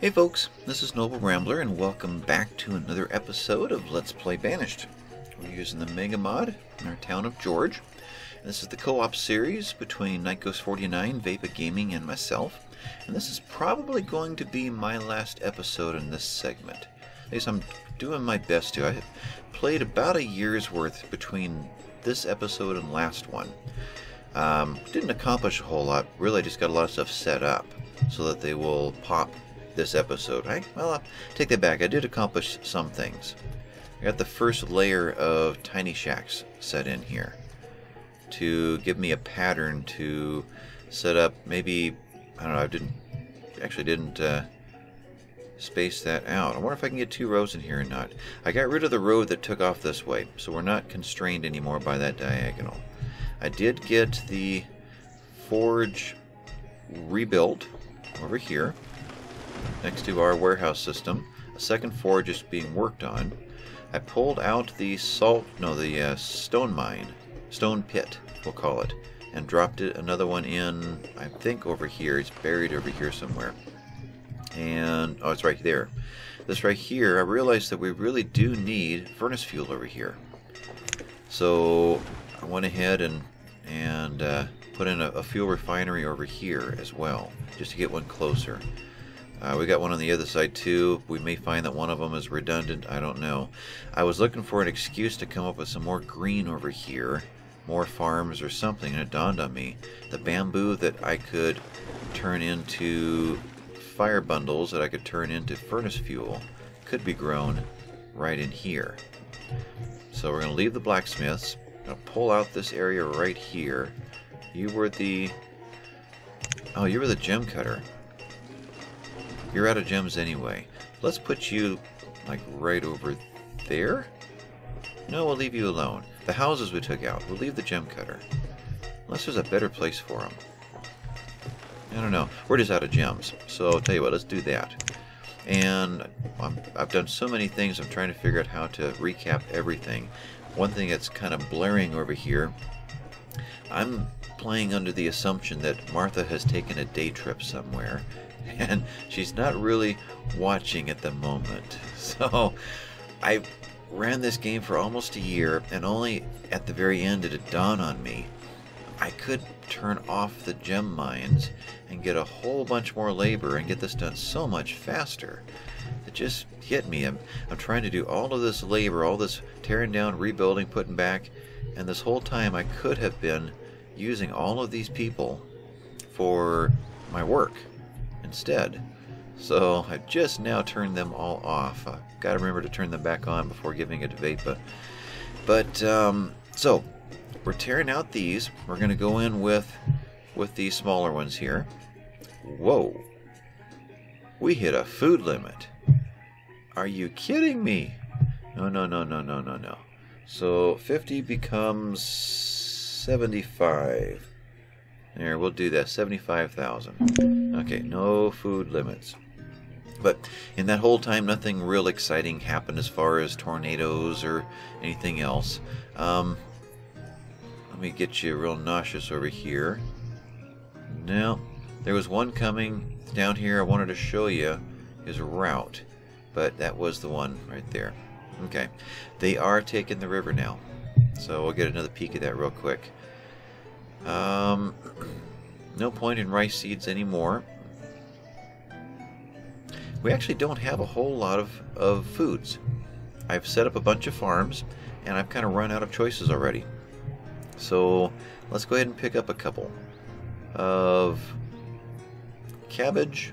Hey folks, this is Noble Rambler and welcome back to another episode of Let's Play Banished. We're using the MegaMod in our town of G.E.O.R.G.E. And this is the co-op series between NightGhost49, Vaypah Gaming, and myself. And this is probably going to be my last episode in this segment. At least I'm doing my best to. I played about a year's worth between this episode and last one. Didn't accomplish a whole lot. Really, I just got a lot of stuff set up so that they will pop this episode. I'll take that back. I did accomplish some things. I got the first layer of tiny shacks set in here to give me a pattern to set up. Maybe, I don't know, I didn't space that out. I wonder if I can get 2 rows in here or not. I got rid of the road that took off this way, so we're not constrained anymore by that diagonal. I did get the forge rebuilt over here next to our warehouse system. A second forge is being worked on. I pulled out the stone pit, we'll call it, and dropped another one in, I think over here. It's buried over here somewhere. And, oh, it's right there. This right here, I realized that we really do need furnace fuel over here. So I went ahead and put in a fuel refinery over here as well, just to get one closer. We got one on the other side too. We may find that one of them is redundant. I don't know. I was looking for an excuse to come up with some more green over here, more farms or something, and it dawned on me the bamboo that I could turn into fire bundles, that I could turn into furnace fuel, could be grown right in here. So we're going to leave the blacksmiths. I'm going to pull out this area right here. You were the gem cutter. You're out of gems anyway. Let's put you, like, right over there? No, we'll leave you alone. The houses we took out, we'll leave the gem cutter. Unless there's a better place for them. I don't know. We're just out of gems. So, I'll tell you what, let's do that. And I've done so many things, I'm trying to figure out how to recap everything. One thing that's kind of blaring over here, I'm playing under the assumption that Martha has taken a day trip somewhere. And she's not really watching at the moment. So I ran this game for almost a year, and only at the very end did it dawn on me I could turn off the gem mines and get a whole bunch more labor and get this done so much faster. It just hit me. I'm trying to do all of this labor, all this tearing down, rebuilding, putting back, and this whole time I could have been using all of these people for my work instead. So I just now turned them all off. I've got to remember to turn them back on before giving it to Vaypah. But so we're tearing out these. We're going to go in with these smaller ones here. Whoa, we hit a food limit. Are you kidding me? No. So 50 becomes 75. There, we'll do that. 75,000. Okay, no food limits. But in that whole time, nothing real exciting happened as far as tornadoes or anything else. Let me get you real nauseous over here. Now, there was one coming down here. I wanted to show you his route, but that was the one right there. Okay, they are taking the river now, so we'll get another peek at that real quick. No point in rice seeds anymore. We actually don't have a whole lot of foods. I've set up a bunch of farms, and I've kind of run out of choices already. So let's go ahead and pick up a couple of cabbage,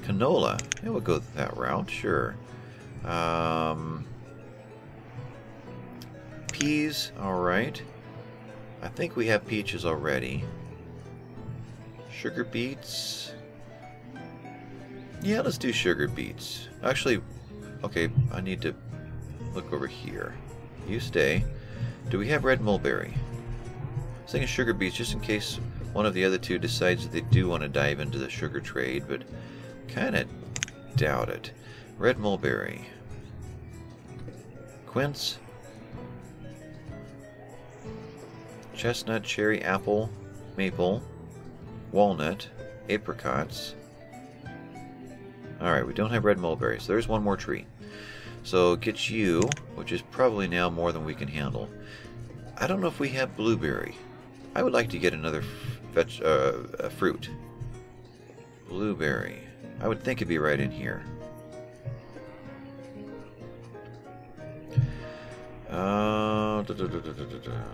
canola. Yeah, we'll go that route, sure. Peas, alright. I think we have peaches already. Sugar beets. Yeah, let's do sugar beets. Actually, okay, I need to look over here. You stay. Do we have red mulberry? I was thinking sugar beets just in case one of the other two decides that they do want to dive into the sugar trade, but kind of doubt it. Red mulberry. Quince. Chestnut, cherry, apple, maple, walnut, apricots, Alright, we don't have red mulberries. So there's one more tree. So get you, which is probably now more than we can handle. I don't know if we have blueberry. I would like to get another fruit. Blueberry. I would think it'd be right in here.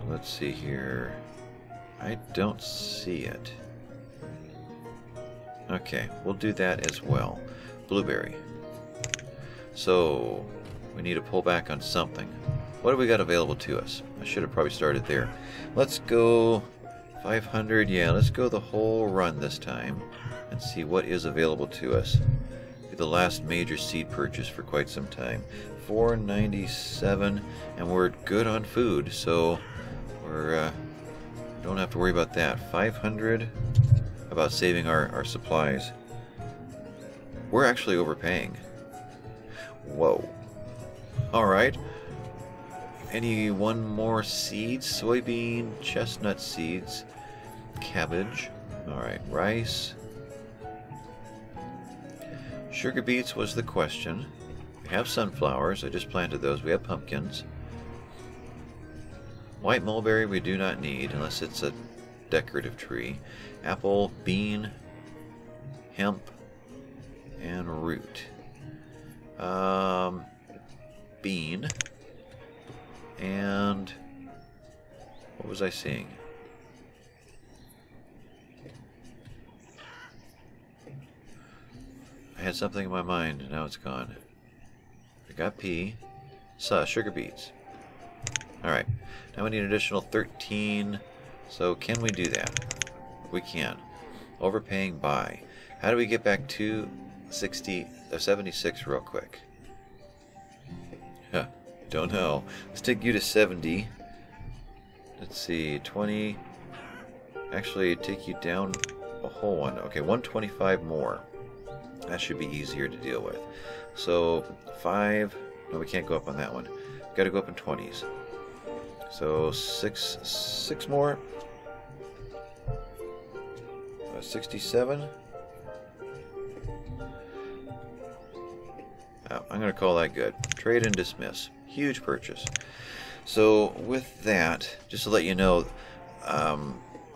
Let's see here. I don't see it. Okay, we'll do that as well. Blueberry. So, we need to pull back on something. What have we got available to us? I should have probably started there. Let's go 500. Yeah, let's go the whole run this time and see what is available to us. Be the last major seed purchase for quite some time. 497, and we're good on food, so we're don't have to worry about that. 500 about saving our supplies. We're actually overpaying. Whoa. Alright. Any one more seeds? Soybean, chestnut seeds, cabbage. Alright, rice. Sugar beets was the question. We have sunflowers. I just planted those. We have pumpkins. White mulberry we do not need unless it's a decorative tree. Apple, bean, hemp, and root. Bean. And what was I seeing? I had something in my mind and now it's gone. I got pea. Sugar beets. Alright. Now we need an additional 13. So can we do that? We can. Overpaying by. How do we get back to 76 real quick? Huh. Don't know. Let's take you to 70. Let's see. 20. Actually, take you down a whole one. Okay, 125 more. That should be easier to deal with. So 5. No, we can't go up on that one. Got to go up in 20s. So 6 more. 67. Oh, I'm going to call that good. Trade and dismiss. Huge purchase. So with that, just to let you know,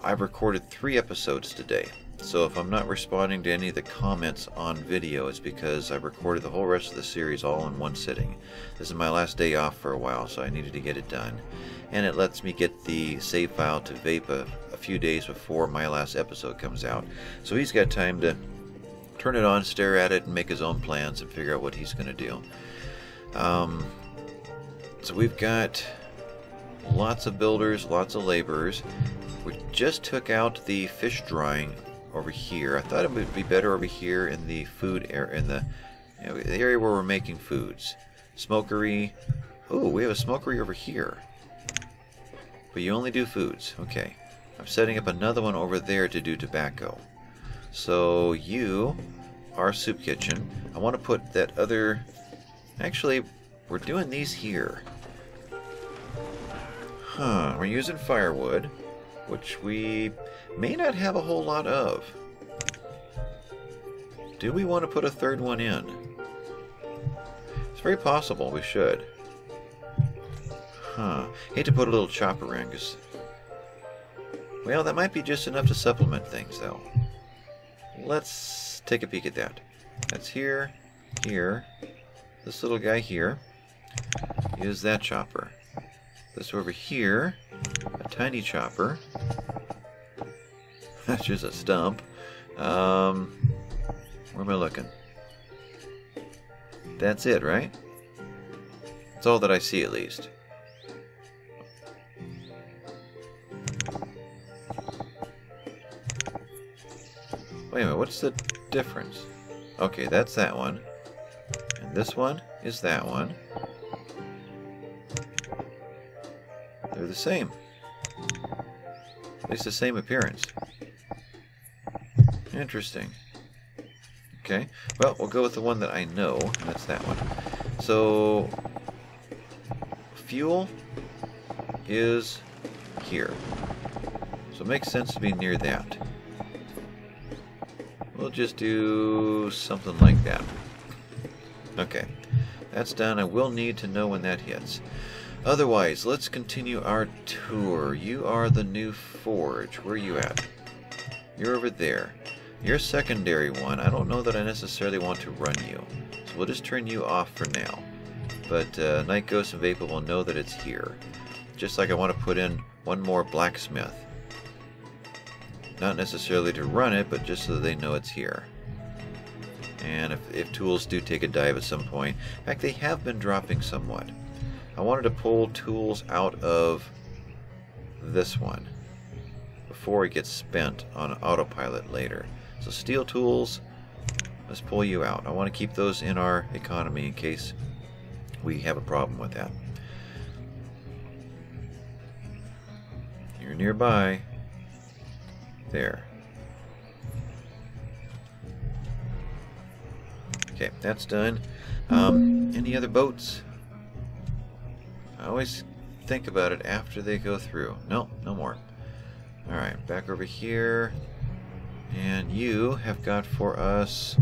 I've recorded 3 episodes today. So if I'm not responding to any of the comments on video, it's because I've recorded the whole rest of the series all in one sitting. This is my last day off for a while, so I needed to get it done. And it lets me get the save file to Vaypah a few days before my last episode comes out. So he's got time to turn it on, stare at it, and make his own plans and figure out what he's going to do. So we've got lots of builders, lots of laborers. We just took out the fish drying over here. I thought it would be better over here in the food area, in the area where we're making foods. Smokery. Oh, we have a smokery over here. But you only do foods. Okay. I'm setting up another one over there to do tobacco. So you are soup kitchen. I want to put that other... Actually, we're doing these here. Huh. We're using firewood, which we may not have a whole lot of. Do we want to put a third one in? It's very possible we should. Huh. Hate to put a little chopper in, because... Well, that might be just enough to supplement things, though. Let's take a peek at that. That's here, here. This little guy here is that chopper. This over here, a tiny chopper. That's just a stump. Where am I looking? That's it, right? That's all that I see, at least. Wait a minute, what's the difference? Okay, that's that one. And this one is that one. They're the same. At least the same appearance. Interesting. Okay, well, we'll go with the one that I know. That's that one. So, fuel is here. So it makes sense to be near that. We'll just do something like that. Okay, that's done. I will need to know when that hits. Otherwise, let's continue our tour. You are the new forge. Where are you at? You're over there. You're a secondary one. I don't know that I necessarily want to run you. So we'll just turn you off for now. But Night Ghost and Vaypah will know that it's here. Just like I want to put in one more blacksmith. Not necessarily to run it, but just so that they know it's here. And if tools do take a dive at some point. In fact, they have been dropping somewhat. I wanted to pull tools out of this one before it gets spent on autopilot later. So steel tools, let's pull you out. I want to keep those in our economy in case we have a problem with that. You're nearby. There. Okay, that's done. Any other boats? I always think about it after they go through. No, no more. Alright, back over here. And you have got for us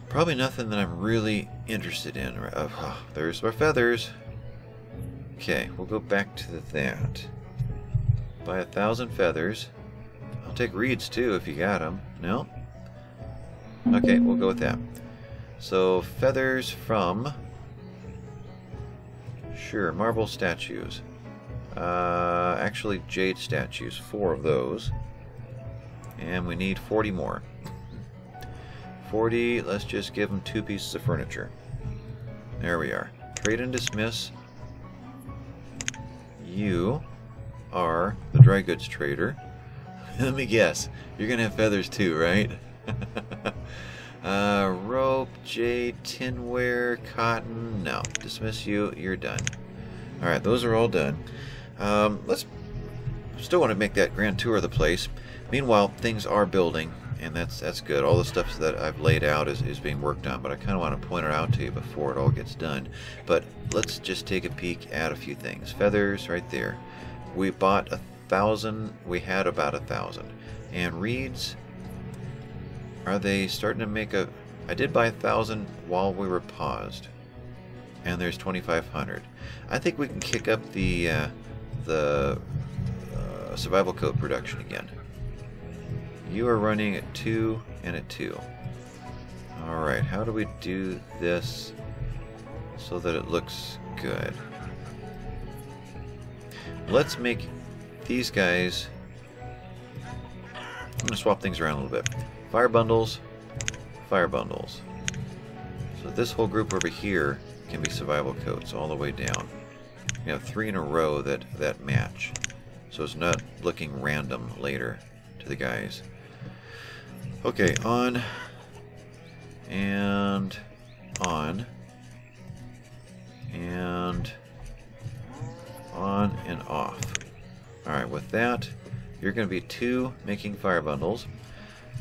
probably nothing that I'm really interested in. Oh, there's our feathers. Okay, we'll go back to that. Buy 1,000 feathers. I'll take reeds too if you got them. No? Okay, we'll go with that. So, feathers from... Sure, marble statues. Actually, jade statues. 4 of those. And we need 40 more. 40, let's just give them 2 pieces of furniture. There we are. Trade and dismiss. You are the dry goods trader. Let me guess, you're gonna have feathers too, right? Rope, jade, tinware, cotton. No, dismiss you. You're done. All right, those are all done. Let's still want to make that grand tour of the place. Meanwhile, things are building, and that's good. All the stuff that I've laid out is being worked on, but I kind of want to point it out to you before it all gets done. But let's just take a peek at a few things. Feathers right there. We bought 1,000. We had about 1,000. And reeds, are they starting to make a... I did buy 1,000 while we were paused. And there's 2,500. I think we can kick up the survival coat production again. You are running at 2 and at 2. Alright, how do we do this so that it looks good? Let's make these guys... I'm going to swap things around a little bit. Fire bundles, fire bundles. So this whole group over here can be survival coats all the way down. You have 3 in a row that match. So it's not looking random later to the guys. Okay, on and on and on and off. Alright, with that, you're going to be 2 making fire bundles.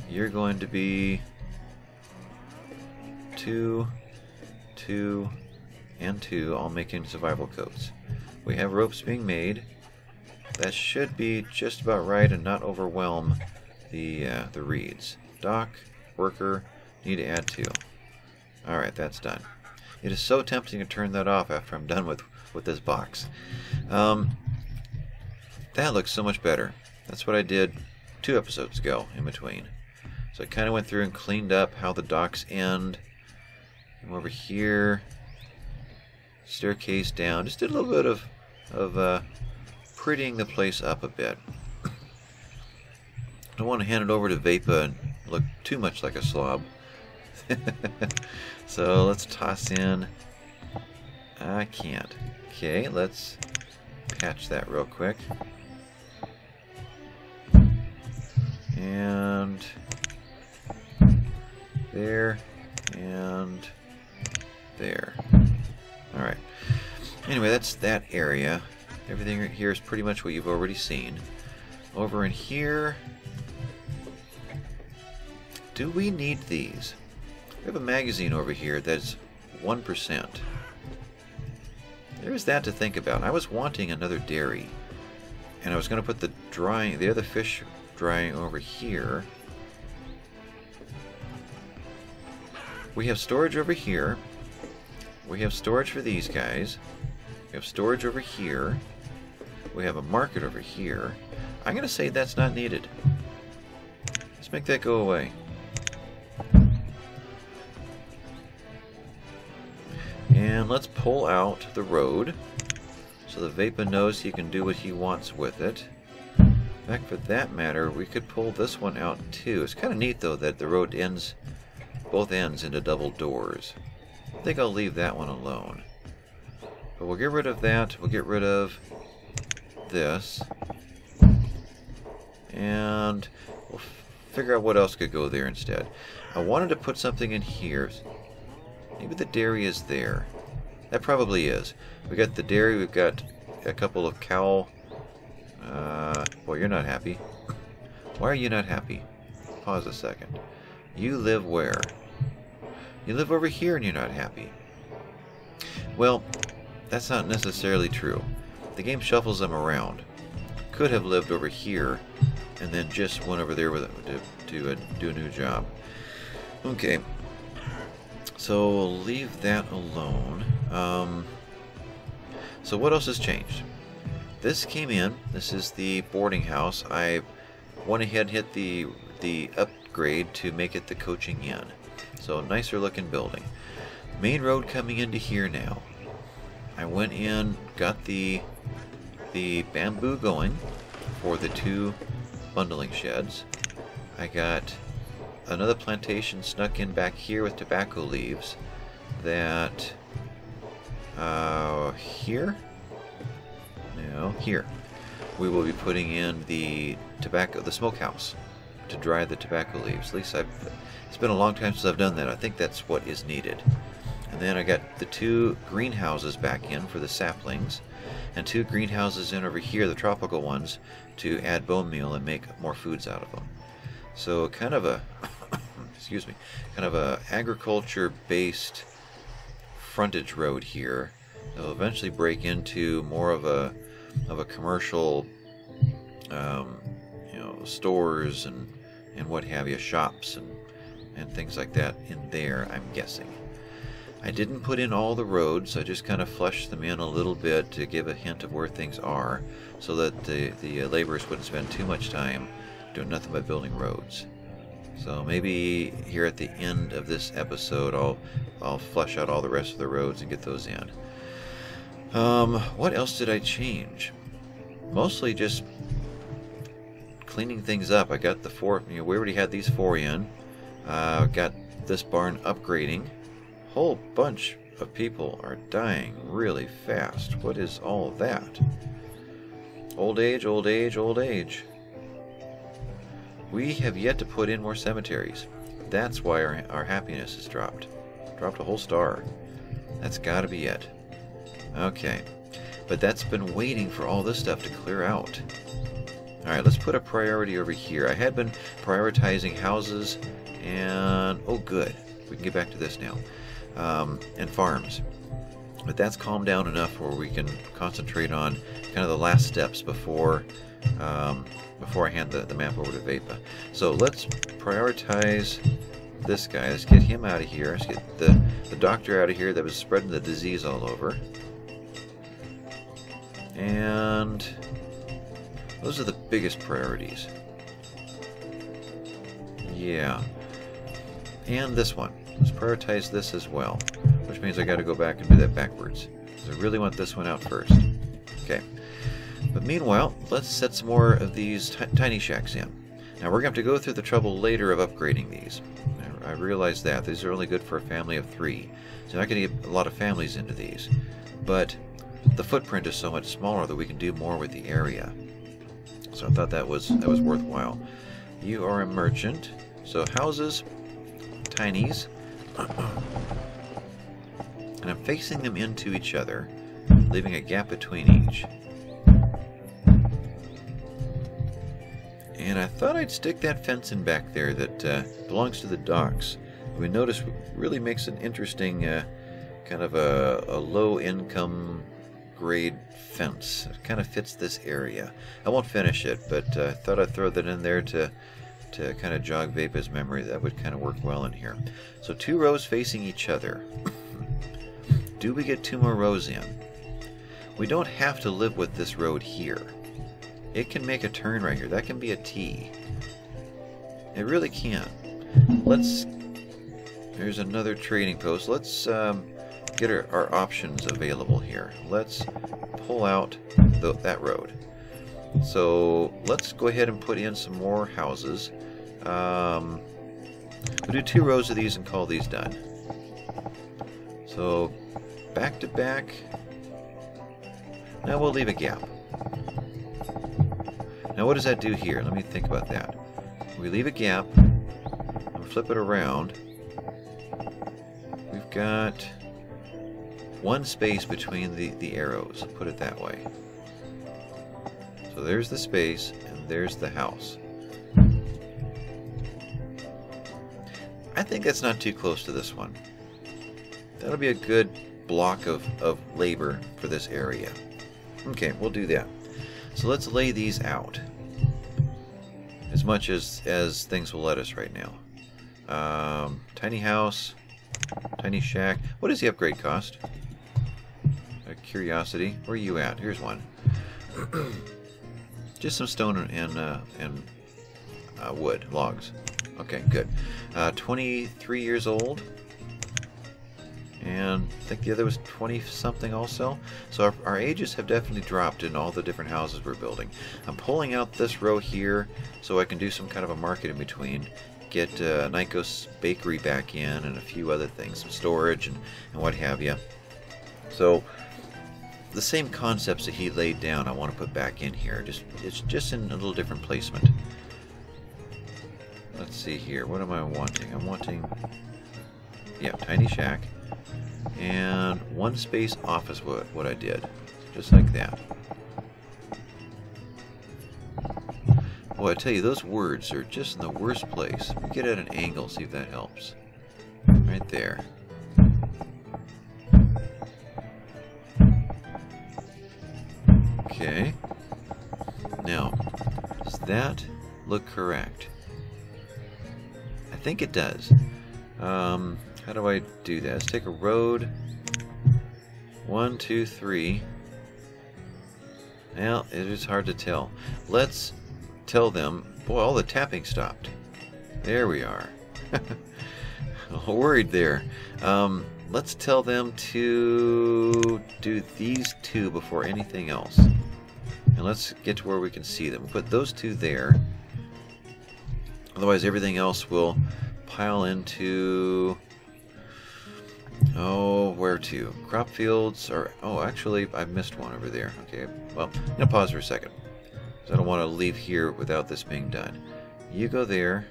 You're going to be 2, 2, and 2, all making survival coats. We have ropes being made. That should be just about right and not overwhelm the reeds. Dock, worker, need to add 2. Alright, that's done. It is so tempting to turn that off after I'm done with this box. That looks so much better. That's what I did 2 episodes ago in between. So I kind of went through and cleaned up how the docks end. Come over here. Staircase down. Just did a little bit of prettying the place up a bit. I don't want to hand it over to Vaypah and look too much like a slob. So let's toss in... I can't. Okay, let's patch that real quick. And... there, and there. Alright. Anyway, that's that area. Everything right here is pretty much what you've already seen. Over in here... do we need these? We have a magazine over here that's 1%. There's that to think about. I was wanting another dairy. And I was going to put the other fish drying over here. We have storage over here. We have storage for these guys. We have storage over here. We have a market over here. I'm going to say that's not needed. Let's make that go away. And let's pull out the road so the Vaypah knows he can do what he wants with it. In fact, for that matter, we could pull this one out too. It's kind of neat though that the road ends, both ends into double doors. I think I'll leave that one alone. But we'll get rid of that. We'll get rid of this. And we'll figure out what else could go there instead. I wanted to put something in here. Maybe the dairy is there. That probably is. We got the dairy, we've got a couple of cow. Boy, you're not happy. Why are you not happy? Pause a second. You live where? You live over here and you're not happy. Well, that's not necessarily true. The game shuffles them around. Could have lived over here and then just went over there with to do a new job. Okay. So we'll leave that alone. So what else has changed? This came in. This is the boarding house. I went ahead and hit the upgrade to make it the coaching inn. So nicer looking building. Main road coming into here now. I went in, got the bamboo going for the 2 bundling sheds. I got another plantation snuck in back here with tobacco leaves that here? No, here. We will be putting in the smokehouse to dry the tobacco leaves. At least it's been a long time since I've done that. I think that's what is needed. And then I got the 2 greenhouses back in for the saplings and 2 greenhouses in over here, the tropical ones, to add bone meal and make more foods out of them. So kind of a excuse me, kind of a agriculture-based frontage road here. It'll eventually break into more of a commercial, you know, stores and what have you, shops and things like that in there, I'm guessing. I didn't put in all the roads. I just kind of flushed them in a little bit to give a hint of where things are, so that the laborers wouldn't spend too much time doing nothing but building roads. So maybe here at the end of this episode, I'll flush out all the rest of the roads and get those in. What else did I change? Mostly just cleaning things up. I got the 4. You know, we already had these 4 in. Got this barn upgrading. Whole bunch of people are dying really fast. What is all that? Old age, old age, old age. We have yet to put in more cemeteries. That's why our happiness has dropped. Dropped a whole star. That's gotta be it. Okay. But that's been waiting for all this stuff to clear out. Alright, let's put a priority over here. I had been prioritizing houses and... oh good. We can get back to this now. And farms. But that's calmed down enough where we can concentrate on kind of the last steps before I hand the map over to Vaypah. So let's prioritize this guy. Let's get him out of here. Let's get the doctor out of here that was spreading the disease all over. And those are the biggest priorities. Yeah. And this one. Let's prioritize this as well, which means I got to go back and do that backwards. So I really want this one out first. Okay. But meanwhile, let's set some more of these tiny shacks in. Now we're going to have to go through the trouble later of upgrading these. I realize that. These are only good for a family of 3. So you're not going to get a lot of families into these. But the footprint is so much smaller that we can do more with the area. So I thought that was worthwhile. You are a merchant. So houses, tinies. And I'm facing them into each other, leaving a gap between each. And I thought I'd stick that fence in back there that belongs to the docks. We notice really makes an interesting kind of a low-income grade fence. It kind of fits this area. I won't finish it, but I thought I'd throw that in there to to kind of jog Vaypah's memory, that would kind of work well in here. So 2 rows facing each other. Do we get 2 more rows in? We don't have to live with this road here. It can make a turn right here. That can be a T. It really can. There's another trading post. Let's get our options available here. Let's pull out that road. So let's go ahead and put in some more houses. We'll do 2 rows of these and call these done. So back to back. Now we'll leave a gap. Now what does that do here? Let me think about that. We leave a gap and flip it around. We've got 1 space between the arrows, put it that way. So there's the space and there's the house. I think that's not too close to this one. That'll be a good block of labor for this area. Okay, we'll do that. So let's lay these out as much as things will let us right now. Tiny house, tiny shack. What does the upgrade cost? A curiosity. Where are you at? Here's one. Just some stone and wood, logs. Okay, good. 23 years old. And I think the other was 20-something also. So our ages have definitely dropped in all the different houses we're building. I'm pulling out this row here so I can do some kind of a market in between. Get Nyko's bakery back in and a few other things, some storage and what have you. So the same concepts that he laid down I want to put back in here. It's just in a little different placement. Let's see here. What am I wanting? I'm wanting, yeah, tiny shack. And 1 space office, what I did. Just like that. Boy, I tell you, those words are just in the worst place. We get at an angle, see if that helps. Right there. Okay. Now, does that look correct? I think it does. How do I do that? Let's take a road. 1, 2, 3. Well, it is hard to tell. Let's tell them. Boy, all the tapping stopped. There we are. Worried there. Let's tell them to do these 2 before anything else. And let's get to where we can see them. Put those 2 there. Otherwise, everything else will pile into... Oh, where to? Crop fields are... Oh, actually, I missed one over there. Okay, well, I'm going to pause for a second. Because I don't want to leave here without this being done. You go there.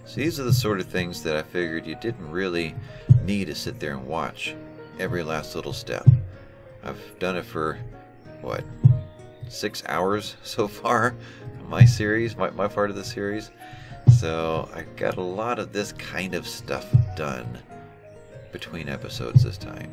So these are the sort of things that I figured you didn't really need to sit there and watch every last little step. I've done it for, what, 6 hours so far in my series, my part of the series. So I got a lot of this kind of stuff done between episodes this time.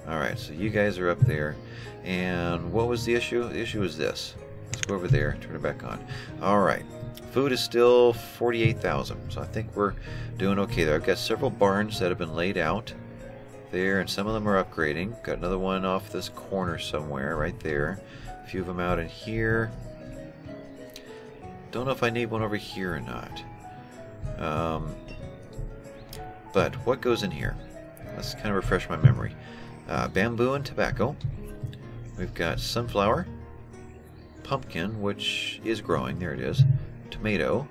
Alright, so you guys are up there. And what was the issue? The issue is this. Let's go over there, turn it back on. Alright, food is still 48,000. So I think we're doing okay there. I've got several barns that have been laid out there, and some of them are upgrading. Got another one off this corner somewhere, right there. A few of them out in here. Don't know if I need one over here or not. But what goes in here? Let's kind of refresh my memory. Bamboo and tobacco. We've got sunflower. Pumpkin, which is growing. There it is. Tomato,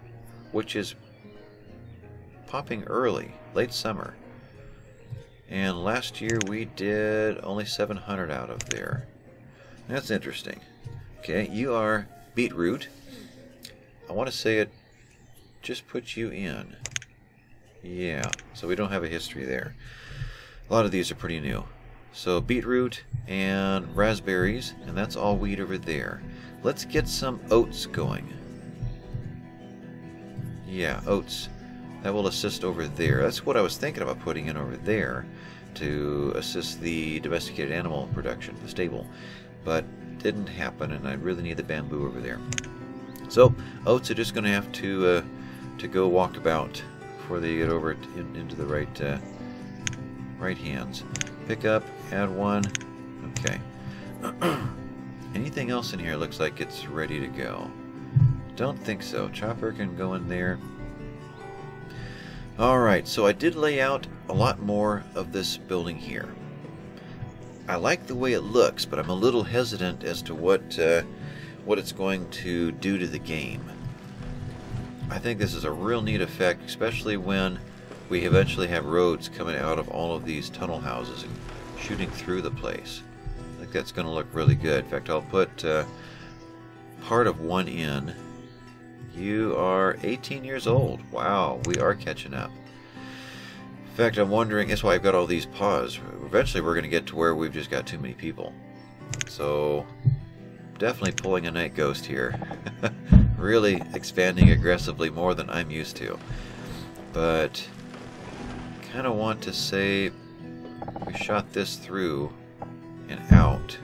which is popping early. Late summer. And last year we did only 700 out of there. That's interesting. Okay, you are beetroot. I want to say it just puts you in. Yeah, so we don't have a history there. A lot of these are pretty new. So beetroot and raspberries, and that's all wheat over there. Let's get some oats going. Yeah, oats. That will assist over there. That's what I was thinking about putting in over there to assist the domesticated animal production, the stable. But didn't happen, and I really need the bamboo over there. So oats are just going to have to go walk about before they get over into the right hands. Pick up, add one. Okay. Anything else in here looks like it's ready to go. Don't think so. Chopper can go in there. Alright, so I did lay out a lot more of this building here. I like the way it looks, but I'm a little hesitant as to what it's going to do to the game. I think this is a real neat effect, especially when we eventually have roads coming out of all of these tunnel houses and shooting through the place. I think that's going to look really good. In fact, I'll put part of one in. You are 18 years old. Wow, we are catching up. In fact, I'm wondering, that's why I've got all these paws. Eventually we're going to get to where we've just got too many people. So, definitely pulling a night ghost here. Really expanding aggressively more than I'm used to. But, kind of want to say we shot this through and out.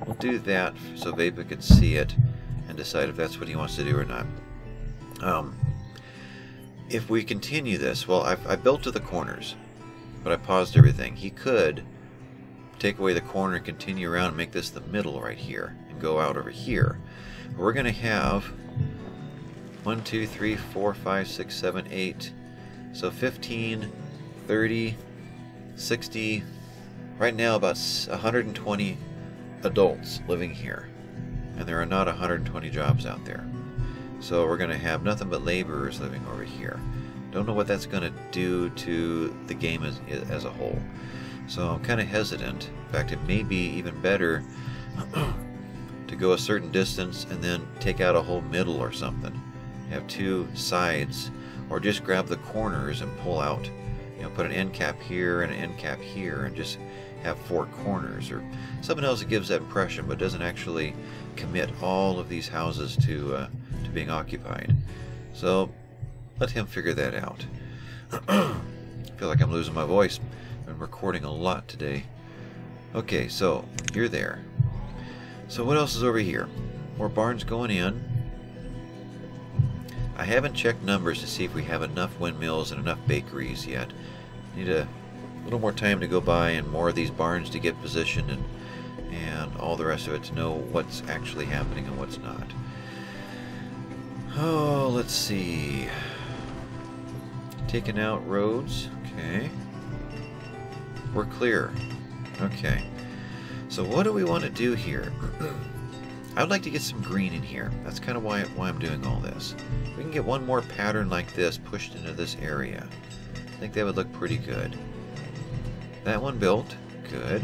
We'll do that so Vaypah can see it and decide if that's what he wants to do or not. If we continue this, well, I built to the corners, but I paused everything. He could take away the corner and continue around and make this the middle right here and go out over here. But we're going to have 1, 2, 3, 4, 5, 6, 7, 8, so 15, 30, 60, right now about 120 adults living here, and there are not 120 jobs out there. So we're going to have nothing but laborers living over here. Don't know what that's going to do to the game as a whole. So I'm kind of hesitant. In fact, it may be even better to go a certain distance and then take out a whole middle or something. Have two sides, or just grab the corners and pull out. You know, put an end cap here and an end cap here, and just have 4 corners, or something else that gives that impression, but doesn't actually commit all of these houses to being occupied. So let him figure that out. I feel like I'm losing my voice. I've been recording a lot today. Okay, so you're there. So what else is over here? More barns going in. I haven't checked numbers to see if we have enough windmills and enough bakeries yet. Need a little more time to go by and more of these barns to get positioned and all the rest of it to know what's actually happening and what's not. Oh, let's see. Taking out roads. Okay. We're clear. Okay. So what do we want to do here? I would like to get some green in here. That's kind of why I'm doing all this. We can get one more pattern like this pushed into this area. I think that would look pretty good. That one built. Good.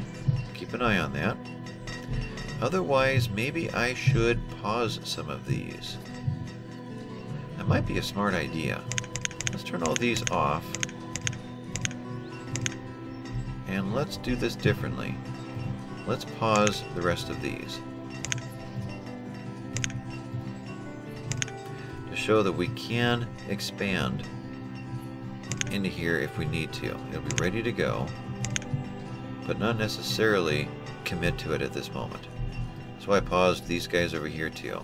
Keep an eye on that. Otherwise, maybe I should pause some of these. That might be a smart idea. Let's turn all these off. And let's do this differently. Let's pause the rest of these. To show that we can expand into here if we need to. It'll be ready to go, but not necessarily commit to it at this moment. So I paused these guys over here too.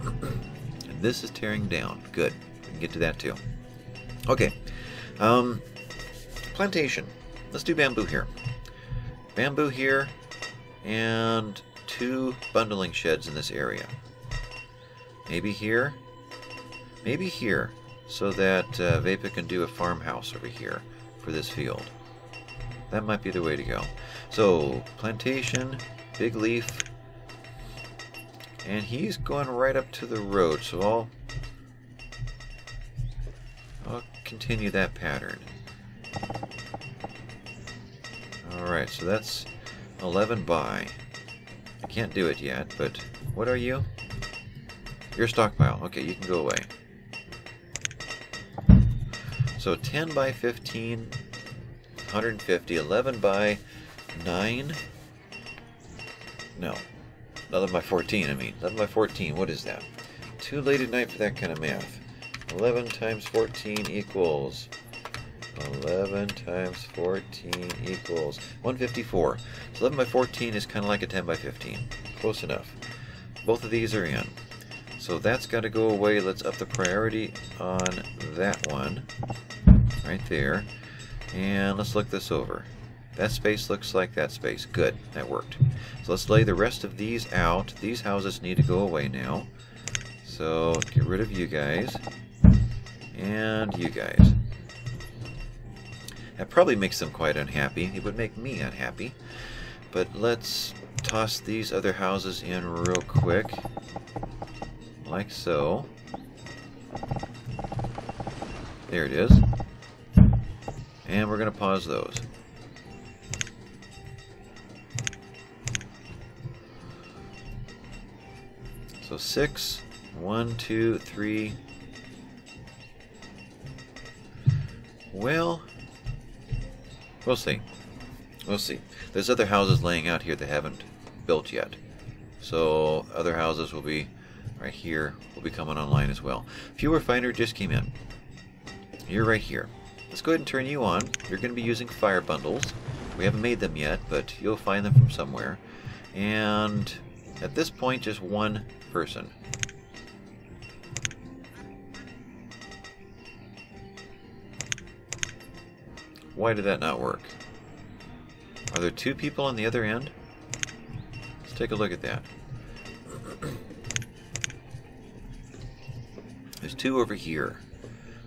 And this is tearing down. Good. We can get to that too. Okay. Plantation. Let's do bamboo here. Bamboo here, and 2 bundling sheds in this area. Maybe here. Maybe here, so that Vaypah can do a farmhouse over here for this field. That might be the way to go. So, plantation, big leaf, and he's going right up to the road, so I'll continue that pattern. Alright, so that's 11 by. I can't do it yet, but what are you? You're stockpile. Okay, you can go away. So 10 by 15, 150, 11 by 9. No, 11 by 14, I mean. 11 by 14, what is that? Too late at night for that kind of math. 11 times 14 equals... 11 times 14 equals 154. So 11 by 14 is kind of like a 10 by 15. Close enough. Both of these are in. So that's got to go away. Let's up the priority on that one. Right there. And let's look this over. That space looks like that space. Good. That worked. So let's lay the rest of these out. These houses need to go away now. So get rid of you guys. And you guys. That probably makes them quite unhappy. It would make me unhappy. But let's toss these other houses in real quick. Like so. There it is. And we're going to pause those. So 6, 1, 2, 3. Well, we'll see. We'll see. There's other houses laying out here that haven't built yet. So other houses will be right here, will be coming online as well. Viewer Finder just came in. You're right here. Let's go ahead and turn you on. You're going to be using fire bundles. We haven't made them yet, but you'll find them from somewhere. And at this point, just one person. Why did that not work? Are there two people on the other end? Let's take a look at that. There's two over here.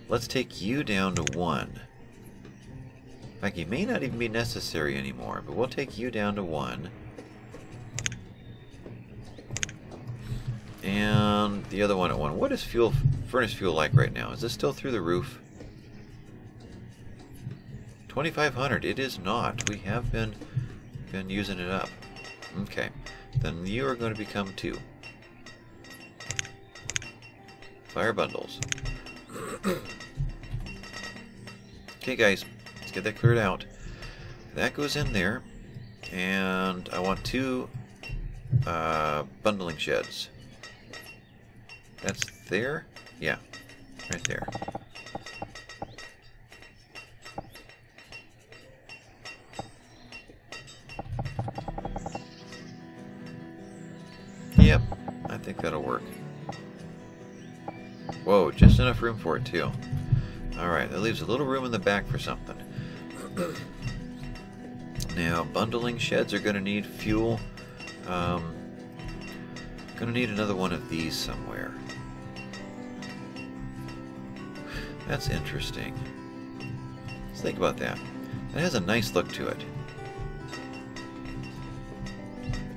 Let's take you down to 1. In fact, you may not even be necessary anymore, but we'll take you down to 1. And the other one at 1. What is furnace fuel like right now? Is this still through the roof? 2,500. It is not. We have been using it up. Okay. Then you are going to become 2. Fire bundles. Okay, guys. Let's get that cleared out. That goes in there. And I want 2 bundling sheds. That's there? Yeah. Right there. Yep, I think that'll work. Whoa, just enough room for it too. Alright, that leaves a little room in the back for something. Now, bundling sheds are going to need fuel. Going to need another one of these somewhere. That's interesting. Let's think about that. It has a nice look to it.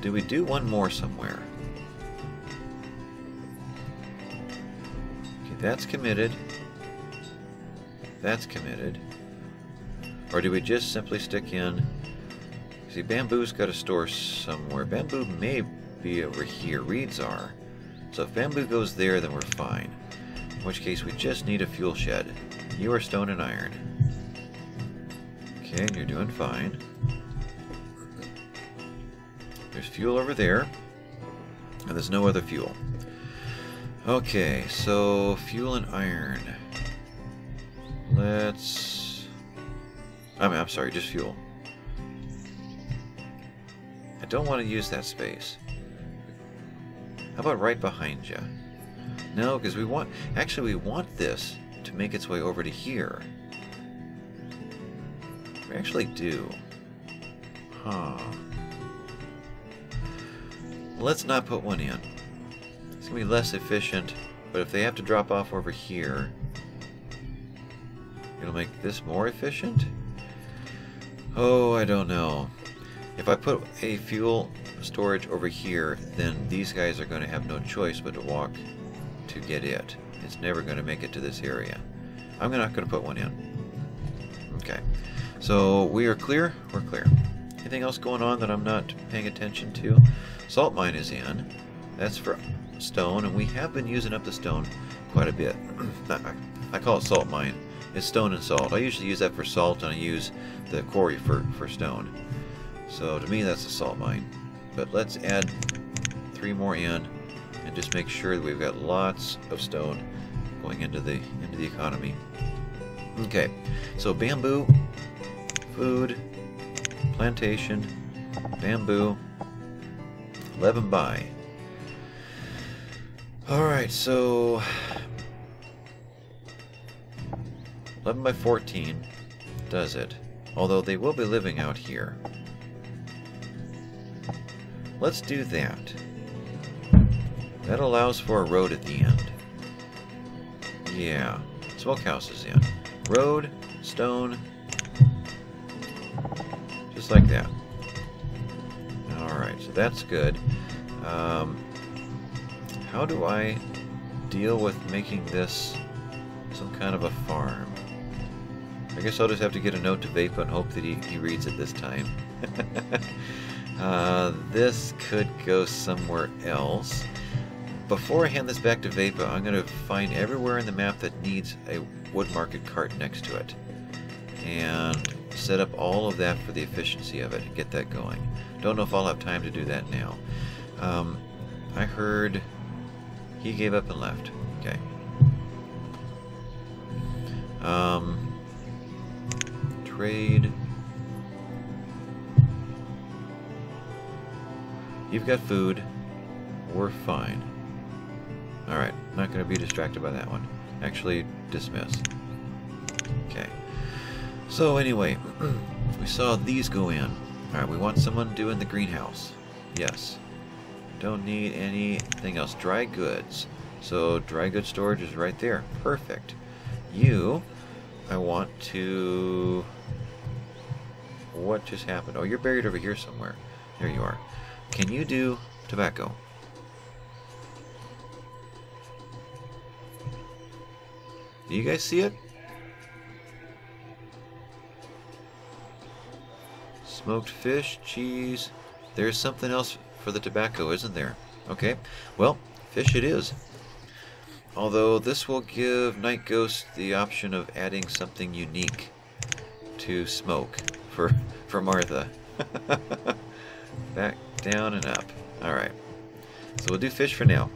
Do we do one more somewhere? Okay, that's committed. That's committed. Or do we just simply stick in... See, bamboo's got a store somewhere. Bamboo may be over here. Reeds are. So if bamboo goes there, then we're fine. In which case, we just need a fuel shed. You are stone and iron. Okay, and you're doing fine. There's fuel over there. And there's no other fuel. Okay, so fuel and iron. Let's... I'm sorry, just fuel. I don't want to use that space. How about right behind you? No, because we want... Actually, we want this to make its way over to here. We actually do. Huh. Let's not put one in. It's going to be less efficient, but if they have to drop off over here, it'll make this more efficient? Oh, I don't know. If I put a fuel storage over here, then these guys are going to have no choice but to walk to get it. It's never going to make it to this area. I'm not going to put one in. Okay. So we are clear? We're clear. Anything else going on that I'm not paying attention to? Salt mine is in. That's for stone, and we have been using up the stone quite a bit. I call it salt mine. It's stone and salt. I usually use that for salt, and I use the quarry for stone. So to me, that's a salt mine. But let's add 3 more in, and just make sure that we've got lots of stone going into the economy. Okay, so bamboo, food, plantation, bamboo, 11 by. Alright, so 11 by 14 does it. Although they will be living out here. Let's do that. That allows for a road at the end. Yeah. Smokehouse is in. Road, stone. Just like that. Alright, so that's good. How do I deal with making this some kind of a farm? I guess I'll just have to get a note to Vaypah and hope that he reads it this time. This could go somewhere else. Before I hand this back to Vaypah, I'm going to find everywhere in the map that needs a wood market cart next to it. And set up all of that for the efficiency of it and get that going. Don't know if I'll have time to do that now. I heard he gave up and left. Okay. Trade. You've got food. We're fine. Alright, not going to be distracted by that one. Actually, dismiss. Okay. So anyway, we saw these go in. Alright, we want someone doing the greenhouse. Yes. Don't need anything else. Dry goods. So dry goods storage is right there. Perfect. You, I want to... What just happened? Oh, you're buried over here somewhere. There you are. Can you do tobacco? Do you guys see it? Smoked fish, cheese. There's something else for the tobacco, isn't there? Okay. Well, fish it is. Although this will give Night Ghost the option of adding something unique to smoke for Martha. Back, down, and up. Alright. So we'll do fish for now.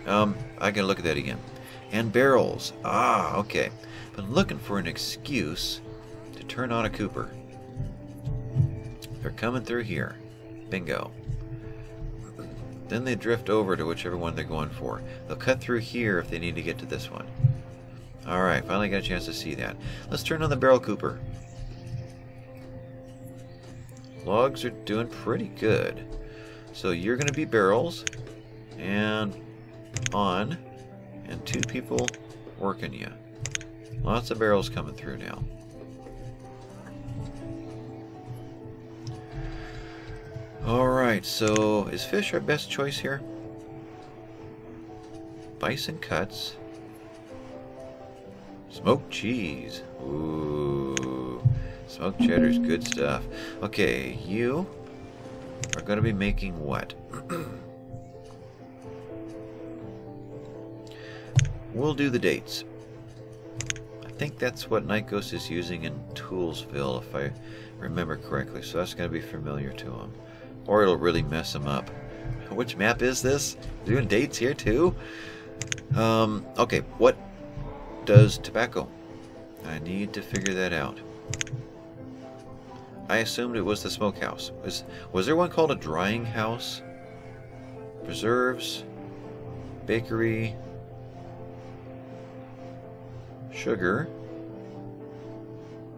I can look at that again. And barrels. Ah, okay. Been looking for an excuse to turn on a Cooper. They're coming through here. Bingo. Then they drift over to whichever one they're going for. They'll cut through here if they need to get to this one. Alright, finally got a chance to see that. Let's turn on the barrel Cooper. Logs are doing pretty good. So you're going to be barrels. And on. And 2 people working you. Lots of barrels coming through now. Alright, so is fish our best choice here? Bison cuts. Smoked cheese. Ooh. Smoked cheddar's good stuff. Okay, you are going to be making what? We'll do the dates. I think that's what Night Ghost is using in Toolsville, if I remember correctly. So that's going to be familiar to him. Or it'll really mess him up. Which map is this? Doing dates here too? Okay, what does tobacco? I need to figure that out. I assumed it was the smokehouse. Was there one called a drying house? Preserves? Bakery? Sugar?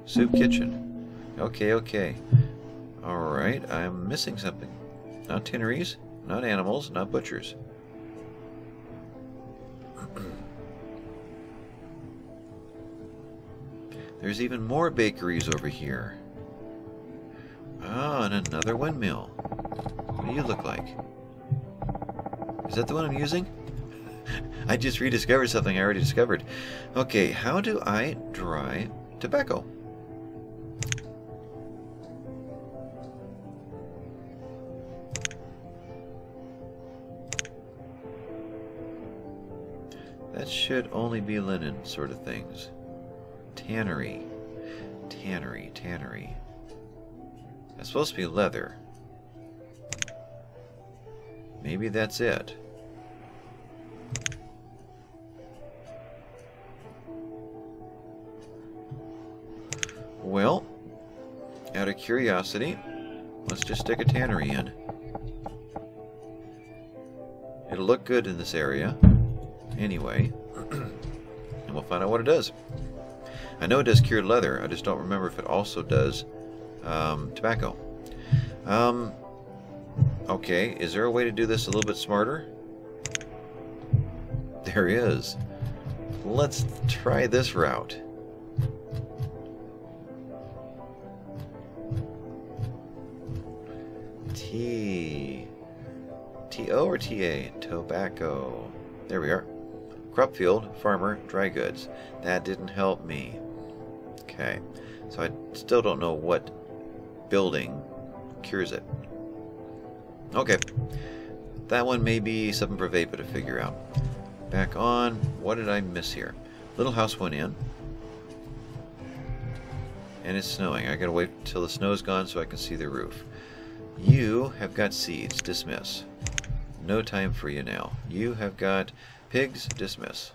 Soup kitchen. Okay, okay. Alright, I'm missing something. Not tinneries, not animals, not butchers. There's even more bakeries over here. Ah, and another windmill. What do you look like? Is that the one I'm using? I just rediscovered something I already discovered. Okay, how do I dry tobacco? That should only be linen sort of things. Tannery. Tannery, tannery. That's supposed to be leather. Maybe that's it. Well, out of curiosity, let's just stick a tannery in. It'll look good in this area anyway. And we'll find out what it does. I know it does cured leather. I just don't remember if it also does tobacco. Okay, is there a way to do this a little bit smarter? There is. Let's try this route. T-O or T-A? Tobacco. There we are. Crop field, farmer, dry goods. That didn't help me. Okay. So I still don't know what building cures it. Okay. That one may be something for Vaypah to figure out. Back on. What did I miss here? Little house went in. And it's snowing. I gotta wait till the snow's gone so I can see the roof. You have got seeds. Dismiss. No time for you now. You have got pigs. Dismiss.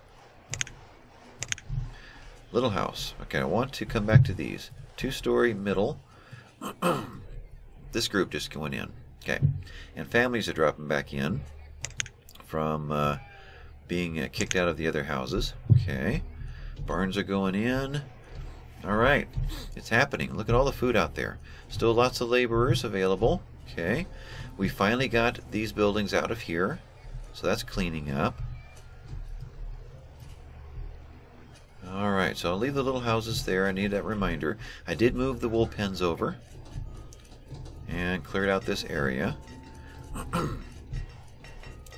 Little house. Okay, I want to come back to these. 2-story, middle. This group just went in. Okay. And families are dropping back in from being kicked out of the other houses. Okay. Barns are going in. Alright. It's happening. Look at all the food out there. Still lots of laborers available. Okay. We finally got these buildings out of here. So that's cleaning up. Alright, so I'll leave the little houses there. I need that reminder. I did move the wool pens over and cleared out this area.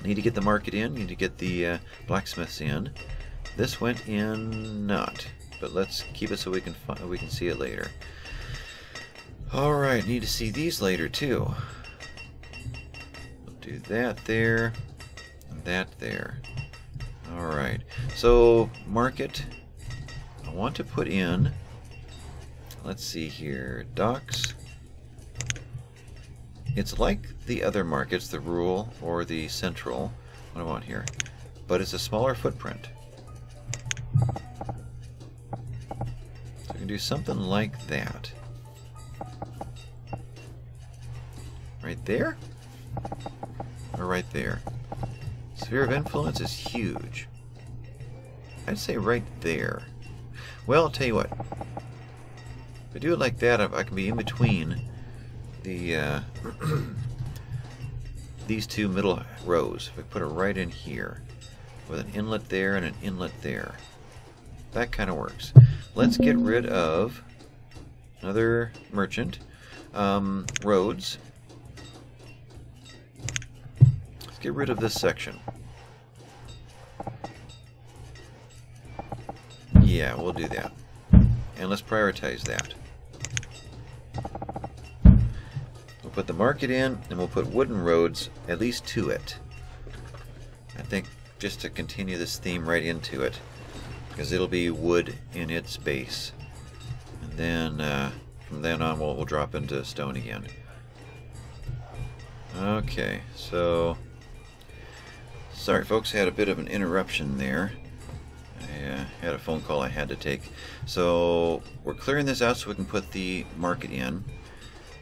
Need to get the market in. Need to get the blacksmiths in. This went in not, but let's keep it so we can see it later. Alright, need to see these later too. We'll do that there and that there. Alright, so market. I want to put in, let's see here, docks. It's like the other markets, the rural or the central. What do I want here? But it's a smaller footprint. So I can do something like that. Right there? Or right there? Sphere of influence is huge. I'd say right there. Well, I'll tell you what. If I do it like that, I can be in between the these two middle rows. If I put it right in here, with an inlet there and an inlet there, that kind of works. Let's get rid of another merchant. Roads. Let's get rid of this section. Yeah, we'll do that. And let's prioritize that. We'll put the market in, and we'll put wooden roads at least to it. I think just to continue this theme right into it, because it'll be wood in its base. And then from then on we'll drop into stone again. Okay, so sorry folks, had a bit of an interruption there. I had a phone call I had to take. So we're clearing this out so we can put the market in.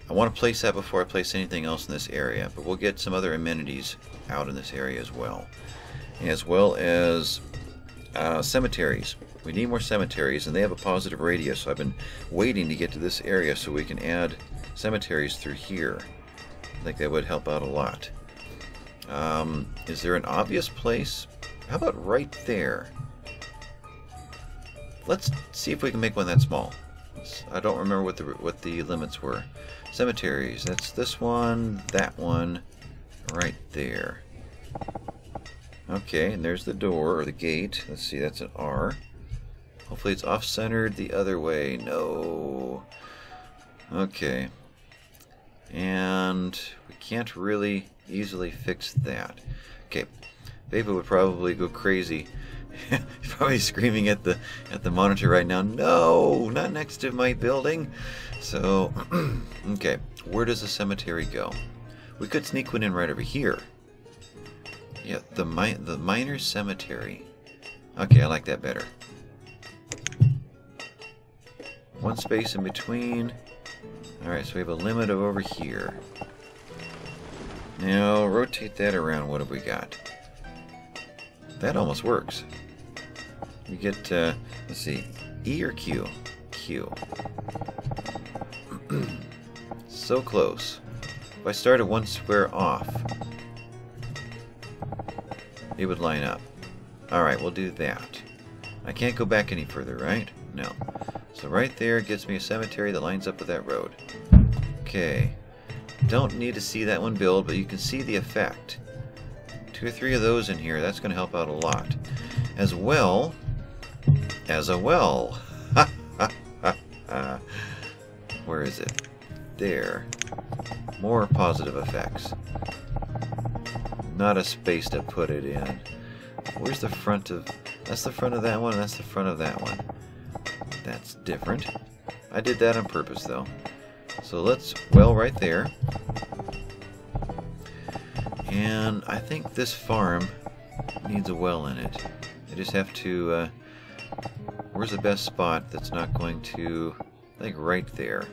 I want to place that before I place anything else in this area, but we'll get some other amenities out in this area as well as cemeteries. We need more cemeteries, and they have a positive radius, so I've been waiting to get to this area so we can add cemeteries through here. I think that would help out a lot. Is there an obvious place? How about right there? Let's see if we can make one that small. I don't remember what the limits were. Cemeteries. That's this one, that one, right there. Okay, and there's the door or the gate. Let's see, that's an R. Hopefully it's off-centered the other way. No. Okay. And we can't really easily fix that. Okay. Vaypah would probably go crazy. He's probably screaming at the monitor right now. No, not next to my building. So, okay, where does the cemetery go? We could sneak one in right over here. Yeah, the miner's cemetery. Okay, I like that better. One space in between. All right, so we have a limit of over here. Now rotate that around. What have we got? That almost works. We get, let's see, E or Q? Q. So close. If I started one square off, it would line up. Alright, we'll do that. I can't go back any further, right? No. So right there gets me a cemetery that lines up with that road. Okay. Don't need to see that one build, but you can see the effect. 2 or 3 of those in here, that's going to help out a lot. As well as a well. Where is it? There. More positive effects. Not a space to put it in. Where's the front of... That's the front of that one, and that's the front of that one. That's different. I did that on purpose, though. So let's well right there. And I think this farm needs a well in it. I just have to... where's the best spot that's not going to... I think right there.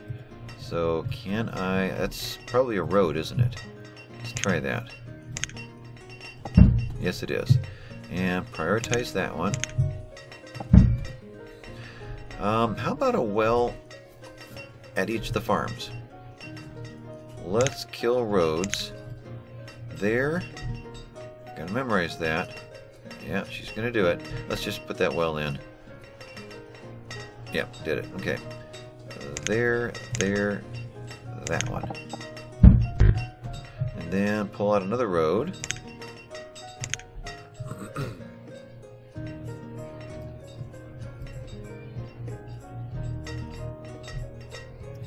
So can I... That's probably a road, isn't it? Let's try that. Yes, it is. And prioritize that one. How about a well at each of the farms? Let's kill roads. There. Gotta memorize that. Yeah, she's gonna do it. Let's just put that well in. Yep, did it. Okay. There, that one. And then pull out another road.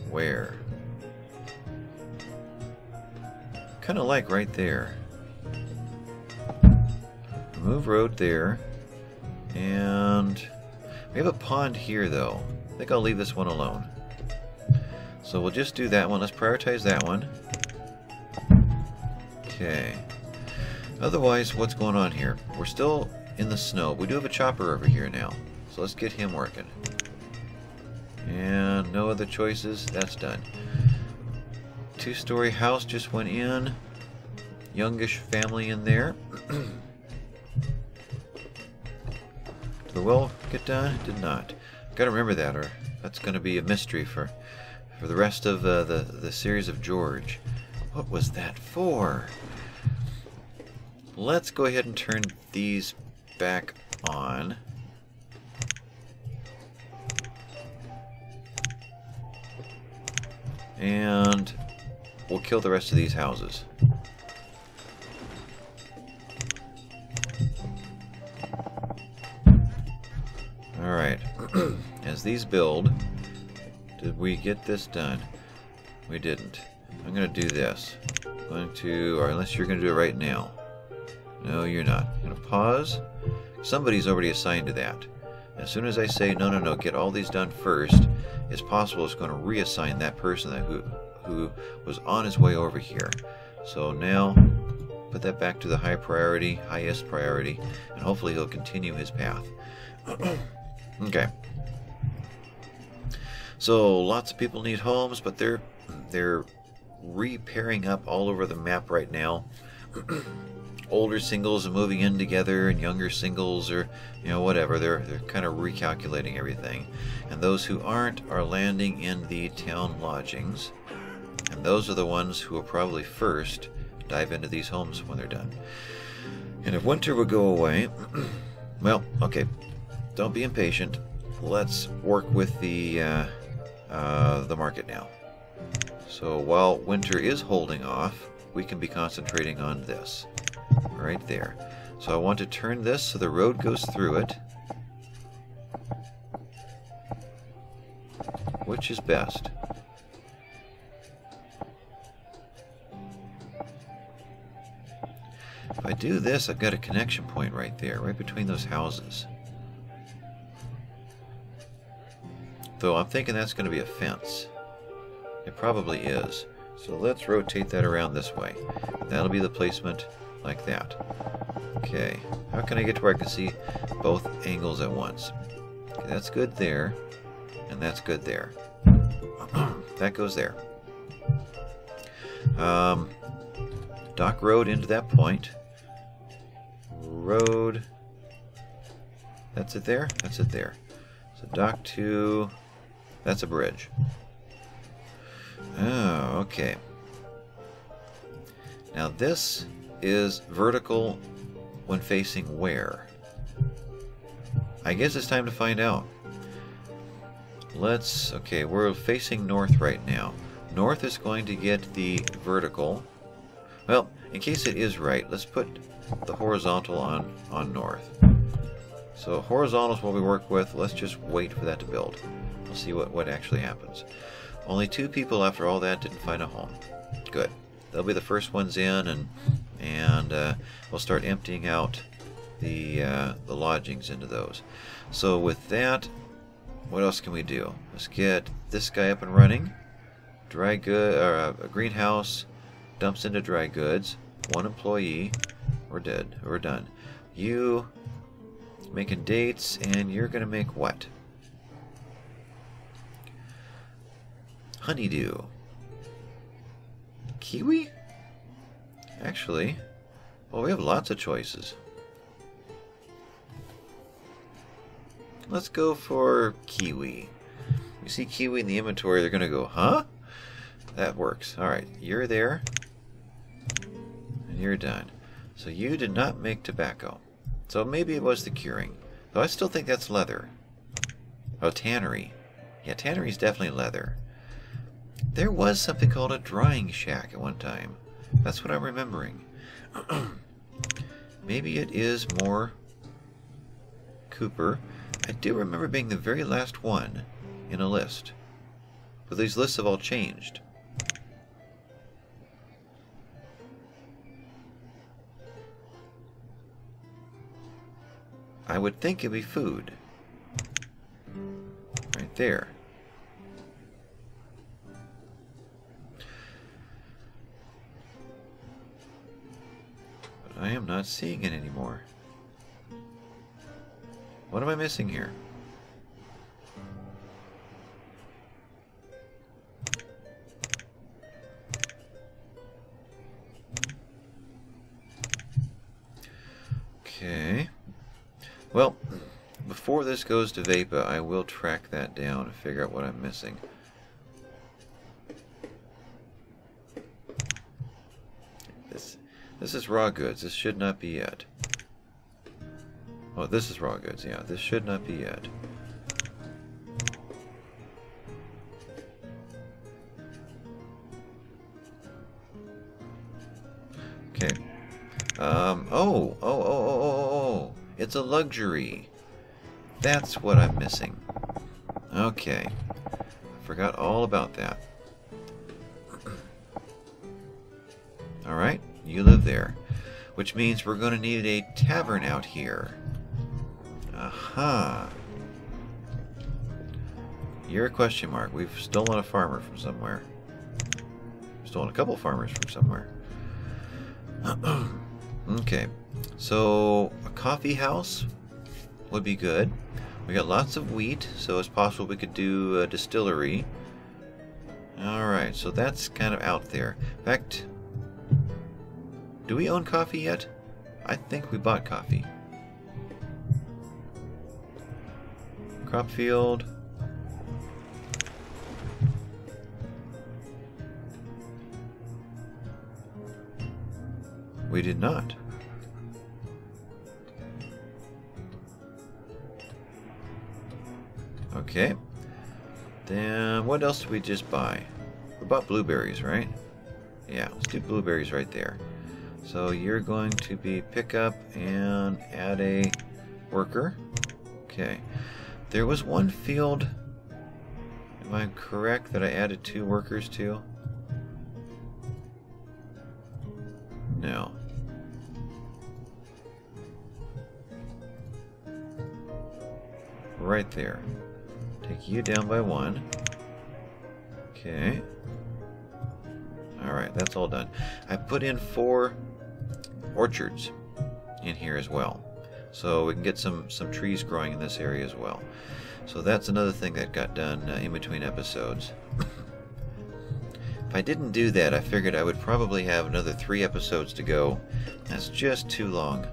Where? Kind of like right there. Remove road there. And we have a pond here, though. I think I'll leave this one alone. So we'll just do that one. Let's prioritize that one. Okay. Otherwise, what's going on here? We're still in the snow. We do have a chopper over here now. So let's get him working. And no other choices. That's done. 2-story house just went in. Youngish family in there. Did the well get done? It did not. Gotta remember that, or that's going to be a mystery for the rest of the series of George. What was that for? Let's go ahead and turn these back on. And we'll kill the rest of these houses. Alright. As these build, did we get this done? We didn't. I'm going to do this. I'm going to, or unless you're going to do it right now. No, you're not. I'm going to pause. Somebody's already assigned to that. As soon as I say, no, get all these done first, it's possible it's going to reassign that person who was on his way over here. So now, put that back to the highest priority, and hopefully he'll continue his path. Okay. So lots of people need homes, but they're repairing up all over the map right now. Older singles are moving in together, and younger singles are, whatever. They're kind of recalculating everything. And those who aren't are landing in the town lodgings. And those are the ones who will probably first dive into these homes when they're done. And if winter would go away, well, okay, don't be impatient. Let's work with the market now. So while winter is holding off, we can be concentrating on this. Right there. So I want to turn this so the road goes through it. Which is best? If I do this, I've got a connection point right there, right between those houses. Though I'm thinking that's going to be a fence. It probably is. So let's rotate that around this way. That'll be the placement like that. Okay, how can I get to where I can see both angles at once? Okay, that's good there, and that's good there. That goes there. Dock road into that point. Road That's it there? That's it there. So dock 2, that's a bridge. Oh, okay. Now this is vertical when facing where? I guess it's time to find out. Okay, we're facing north right now. North is going to get the vertical. Well, in case it is right, let's put the horizontal on north. So horizontal is what we work with. Let's just wait for that to build. We'll see what actually happens. Only 2 people after all that didn't find a home. Good. They'll be the first ones in, and we'll start emptying out the lodgings into those. So with that, what else can we do? Let's get this guy up and running. Dry good, a greenhouse dumps into dry goods. 1 employee. We're dead. We're done. You making dates, and you're gonna make what? Honeydew. Kiwi? Actually, well, we have lots of choices. Let's go for kiwi. You see kiwi in the inventory, they're gonna go, huh? That works. Alright, you're there. And you're done. So you did not make tobacco. So maybe it was the curing. Though I still think that's leather. Oh, tannery. Yeah, tannery's definitely leather. There was something called a drying shack at one time. That's what I'm remembering. Maybe it is more Cooper. I do remember being the very last one in a list. But these lists have all changed. I would think it'd be food. Right there. But I am not seeing it anymore. What am I missing here? Okay. Well, before this goes to Vaypah, I will track that down and figure out what I'm missing. This is raw goods. This should not be it. Oh, this is raw goods. Yeah, this should not be it. Okay. Oh. It's a luxury. That's what I'm missing. Okay. I forgot all about that. Alright, you live there. Which means we're going to need a tavern out here. Aha. You're a question mark. We've stolen a farmer from somewhere. Stolen a couple farmers from somewhere. Okay. So, a coffee house would be good. We got lots of wheat, so it's possible we could do a distillery. Alright, so that's kind of out there. In fact, do we own coffee yet? I think we bought coffee. Crop field. We did not. Okay. Then what else did we just buy? We bought blueberries, right? Yeah, let's do blueberries right there. So you're going to be pick up and add a worker. Okay. There was one field, am I correct, that I added 2 workers to? No. Right there. Take you down by 1. Okay. Alright, that's all done. I put in 4 orchards in here as well. So we can get some trees growing in this area as well. So that's another thing that got done in between episodes. If I didn't do that, I figured I would probably have another 3 episodes to go. That's just too long.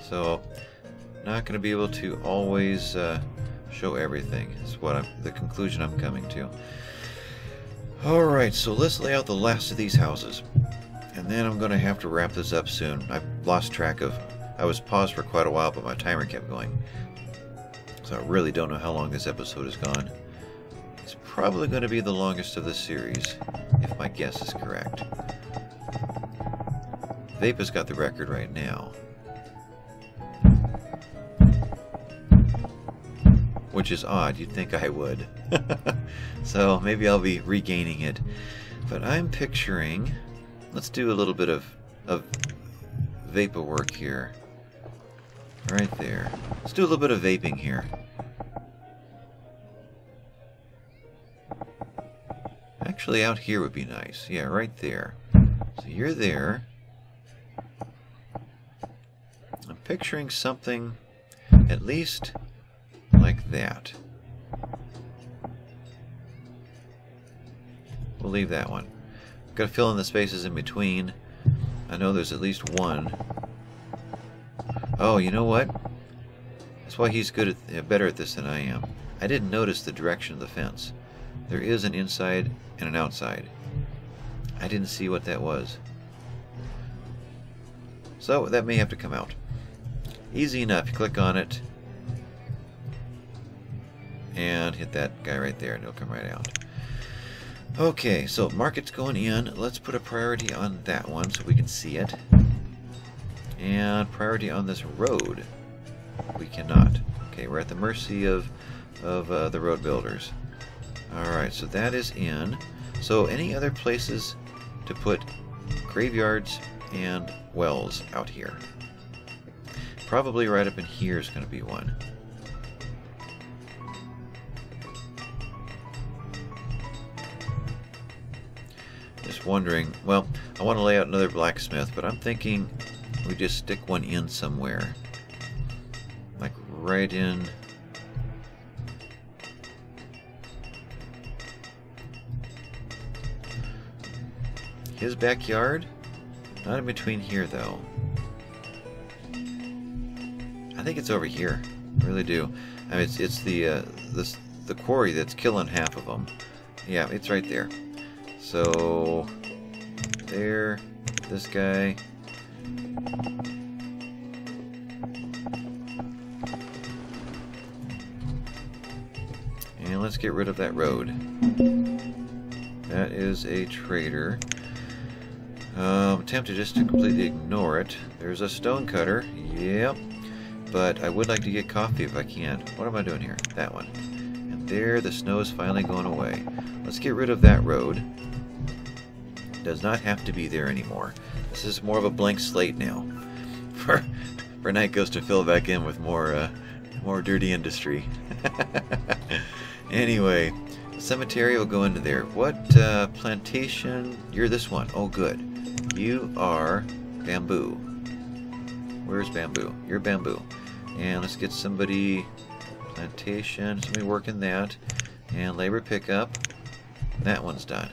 So not going to be able to always show everything. That's what the conclusion I'm coming to. Alright, so let's lay out the last of these houses. And then I'm going to have to wrap this up soon. I've lost track of... I was paused for quite a while, but my timer kept going. So I really don't know how long this episode has gone. It's probably going to be the longest of the series, if my guess is correct. Vaypah's got the record right now. Which is odd, you'd think I would. So maybe I'll be regaining it. But I'm picturing... Let's do a little bit of Vaypah work here. Right there. Let's do a little bit of vaping here. Actually, out here would be nice. Yeah, right there. So you're there. I'm picturing something at least like that. We'll leave that one. Got to fill in the spaces in between. I know there's at least one. Oh, you know what? That's why he's good at, better at this than I am. I didn't notice the direction of the fence. There is an inside and an outside. I didn't see what that was. So that may have to come out. Easy enough. You click on it and hit that guy right there and it'll come right out. Okay, so market's going in. Let's put a priority on that one so we can see it. And priority on this road. We cannot. Okay, we're at the mercy of the road builders. Alright, so that is in. So any other places to put graveyards and wells out here? Probably right up in here is going to be one. Just wondering, well, I want to lay out another blacksmith, but I'm thinking we just stick one in somewhere. Like right in... his backyard? Not in between here, though. I think it's over here. I really do. I mean, it's the quarry that's killing half of them. Yeah, it's right there. So there, this guy. And let's get rid of that road. That is a trader. Tempted just to completely ignore it. There's a stone cutter. Yep. But I would like to get coffee if I can. What am I doing here? That one. And there, the snow is finally going away. Let's get rid of that road. Does not have to be there anymore. This is more of a blank slate now. For Night Ghost to fill back in with more dirty industry. Anyway, cemetery will go into there. What plantation? You're this one. Oh, good. You are bamboo. Where's bamboo? You're bamboo. And let's get somebody plantation. Somebody working that. And labor pickup. That one's done.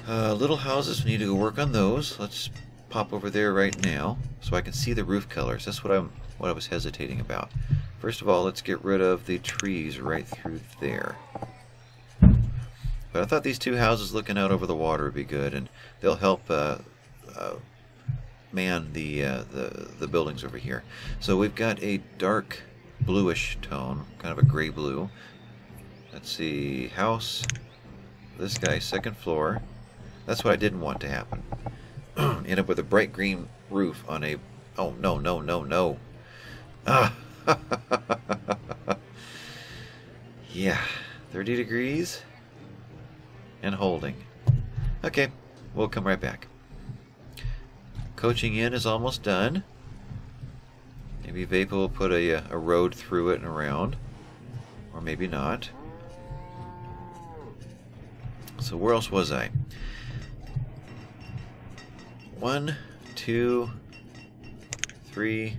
Little houses, we need to go work on those. Let's pop over there right now so I can see the roof colors. That's what I was hesitating about. First of all, let's get rid of the trees right through there. But I thought these two houses looking out over the water would be good, and they'll help man the buildings over here. So we've got a dark bluish tone, kind of a gray blue. Let's see, house. This guy, second floor. That's what I didn't want to happen. End up with a bright green roof on a... Oh, no, no, no, no. Ah! Yeah, 30 degrees and holding. Okay, we'll come right back. Coaching in is almost done. Maybe Vaypah will put a road through it and around. Or maybe not. So where else was I? 1, 2, 3,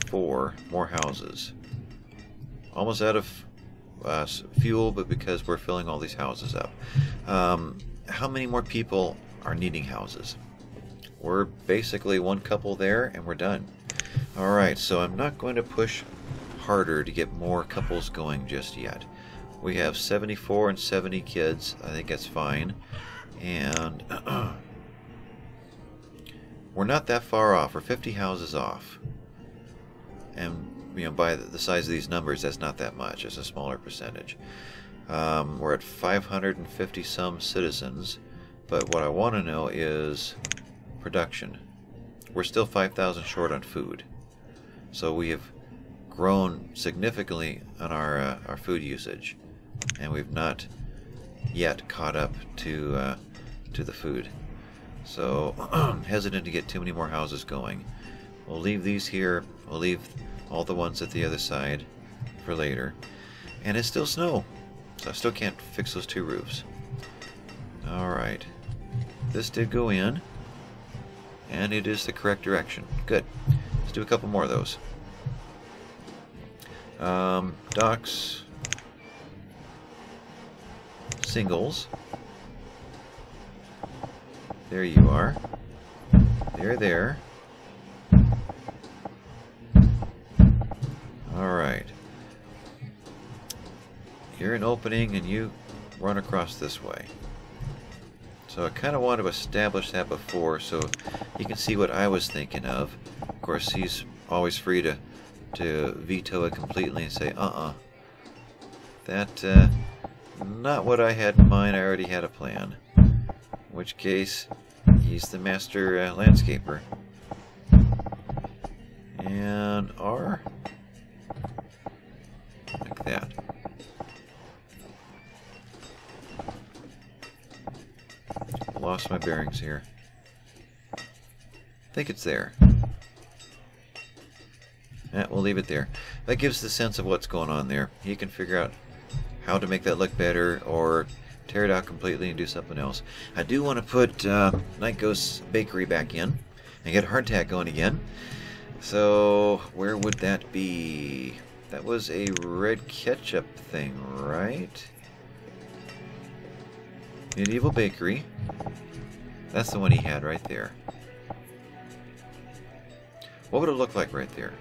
4 more houses. Almost out of fuel, but because we're filling all these houses up. How many more people are needing houses? We're basically one couple there and we're done. Alright, so I'm not going to push harder to get more couples going just yet. We have 74 and 70 kids. I think that's fine. And we're not that far off. We're 50 houses off. And you know, by the size of these numbers, that's not that much. It's a smaller percentage. We're at 550 some citizens. But what I want to know is production. We're still 5,000 short on food. So we have grown significantly on our food usage, and we've not yet caught up to the food. So hesitant to get too many more houses going. We'll leave these here. We'll leave all the ones at the other side for later. And it's still snow, so I still can't fix those 2 roofs. Alright. This did go in, and it is the correct direction. Good. Let's do a couple more of those. Docks. Singles. There you are. There. Alright. You're an opening and you run across this way. So I kind of want to establish that before so you can see what I was thinking of. Of course, he's always free to veto it completely and say, that, not what I had in mind. I already had a plan. In which case, he's the master landscaper. And R, like that. Lost my bearings here. I think it's there. Yeah, we'll leave it there. That gives the sense of what's going on there. He can figure out how to make that look better or tear it out completely and do something else. I do want to put Night Ghost's Bakery back in and get hardtack going again. So where would that be? That was a red ketchup thing, right? Medieval Bakery. That's the one he had right there. What would it look like right there?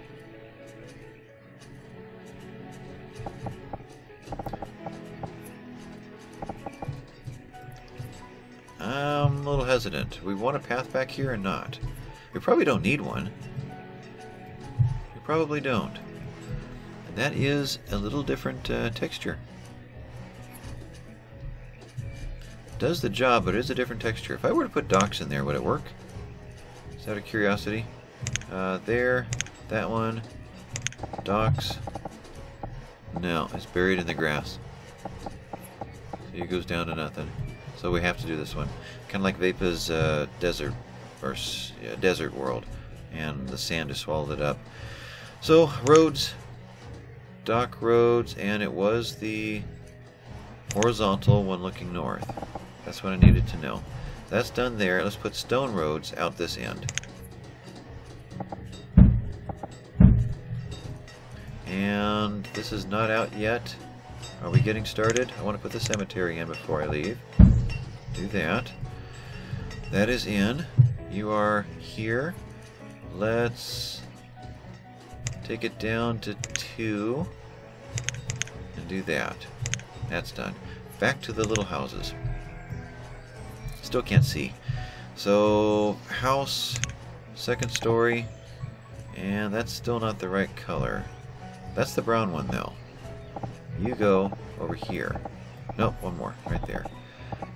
I'm a little hesitant. We want a path back here or not? We probably don't need one. We probably don't. And that is a little different texture. Does the job, but it is a different texture. If I were to put docks in there, would it work? Just out of curiosity. There, that one, docks. No, it's buried in the grass. So it goes down to nothing. So we have to do this one. Kind of like Vaypah's desert, or desert world, and the sand has swallowed it up. So roads, dock roads, and it was the horizontal one looking north. That's what I needed to know. That's done there. Let's put stone roads out this end. And this is not out yet. Are we getting started? I want to put the cemetery in before I leave. Do that. That is in. You are here. Let's take it down to 2 and do that. That's done. Back to the little houses. Still can't see. So, house, second story, and that's still not the right color. That's the brown one though. You go over here. Nope, one more, right there.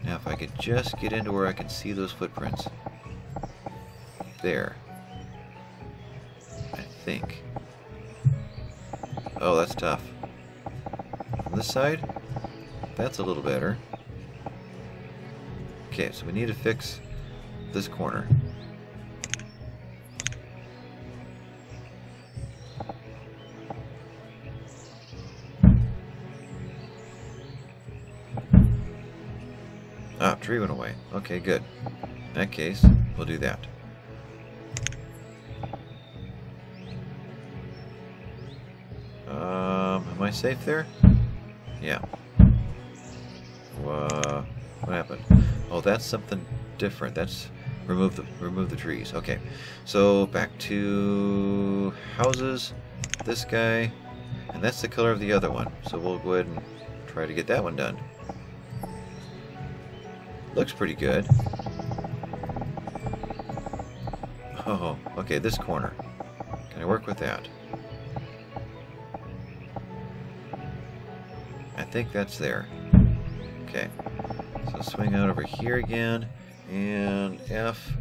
Now if I could just get into where I can see those footprints. There. I think. Oh, that's tough. From this side, that's a little better. Okay, so we need to fix this corner. Ah, tree went away. Okay, good. In that case, we'll do that. Am I safe there? Yeah. What happened? Oh, that's something different. That's remove the trees. Okay, so back to houses. This guy, and that's the color of the other one. So we'll go ahead and try to get that one done. Looks pretty good. Oh, okay, this corner. Can I work with that? I think that's there. Okay, so swing out over here again, and F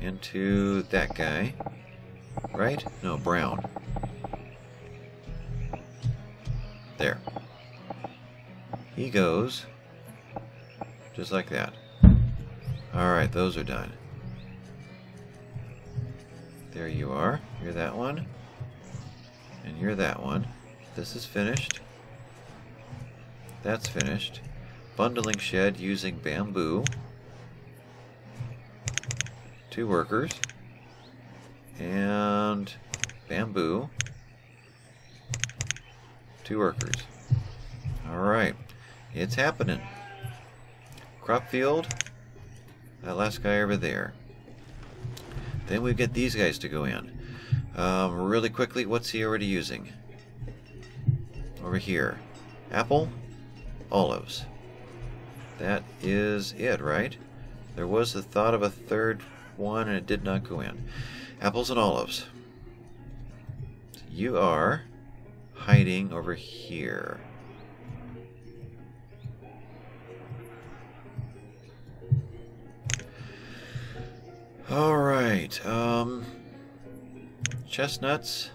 into that guy. Right? No, brown. There. He goes just like that. Alright, those are done. There you are. You're that one. And you're that one. This is finished. That's finished. Bundling shed using bamboo. 2 workers. And bamboo. 2 workers. Alright. It's happening. Crop field. That last guy over there. Then we get these guys to go in. Really quickly, what's he already using? Over here. Apple. Olives. That is it, right? There was the thought of a third one and it did not go in. Apples and olives. You are hiding over here. Alright, chestnuts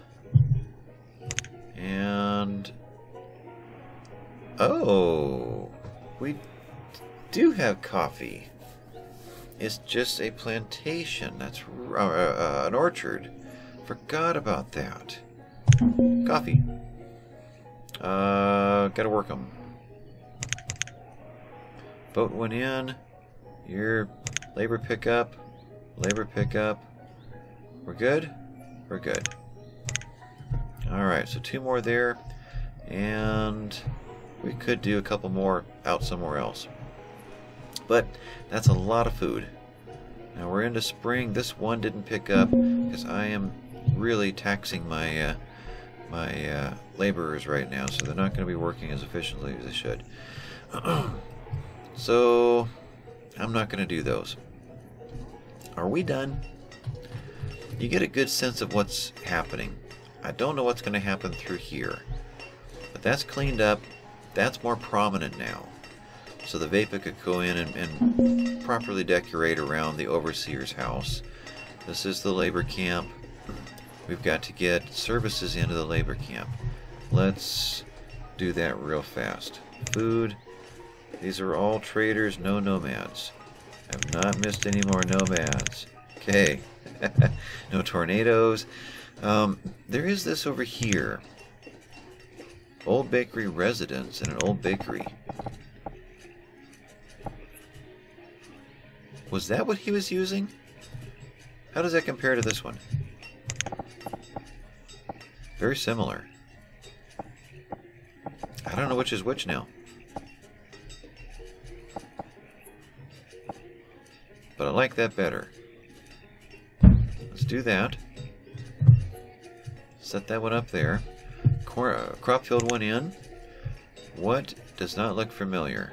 and oh, we do have coffee. It's just a plantation. That's an orchard. Forgot about that. Coffee. Gotta work them. Boat went in. Your labor pickup. Labor pickup. We're good? We're good. Alright, so 2 more there. And we could do a couple more out somewhere else. But that's a lot of food. Now we're into spring. This one didn't pick up because I am really taxing my my laborers right now, so they're not going to be working as efficiently as they should. So I'm not going to do those. Are we done? You get a good sense of what's happening. I don't know what's going to happen through here, but that's cleaned up. That's more prominent now. So the Vaypah could go in and properly decorate around the overseer's house. This is the labor camp. We've got to get services into the labor camp. Let's do that real fast. Food. These are all traders, no nomads. I've not missed any more nomads. Okay. No tornadoes. There is this over here. Old bakery residence and an old bakery. Was that what he was using? How does that compare to this one? Very similar. I don't know which is which now. But I like that better. Let's do that. Set that one up there. Crop field went in. What does not look familiar?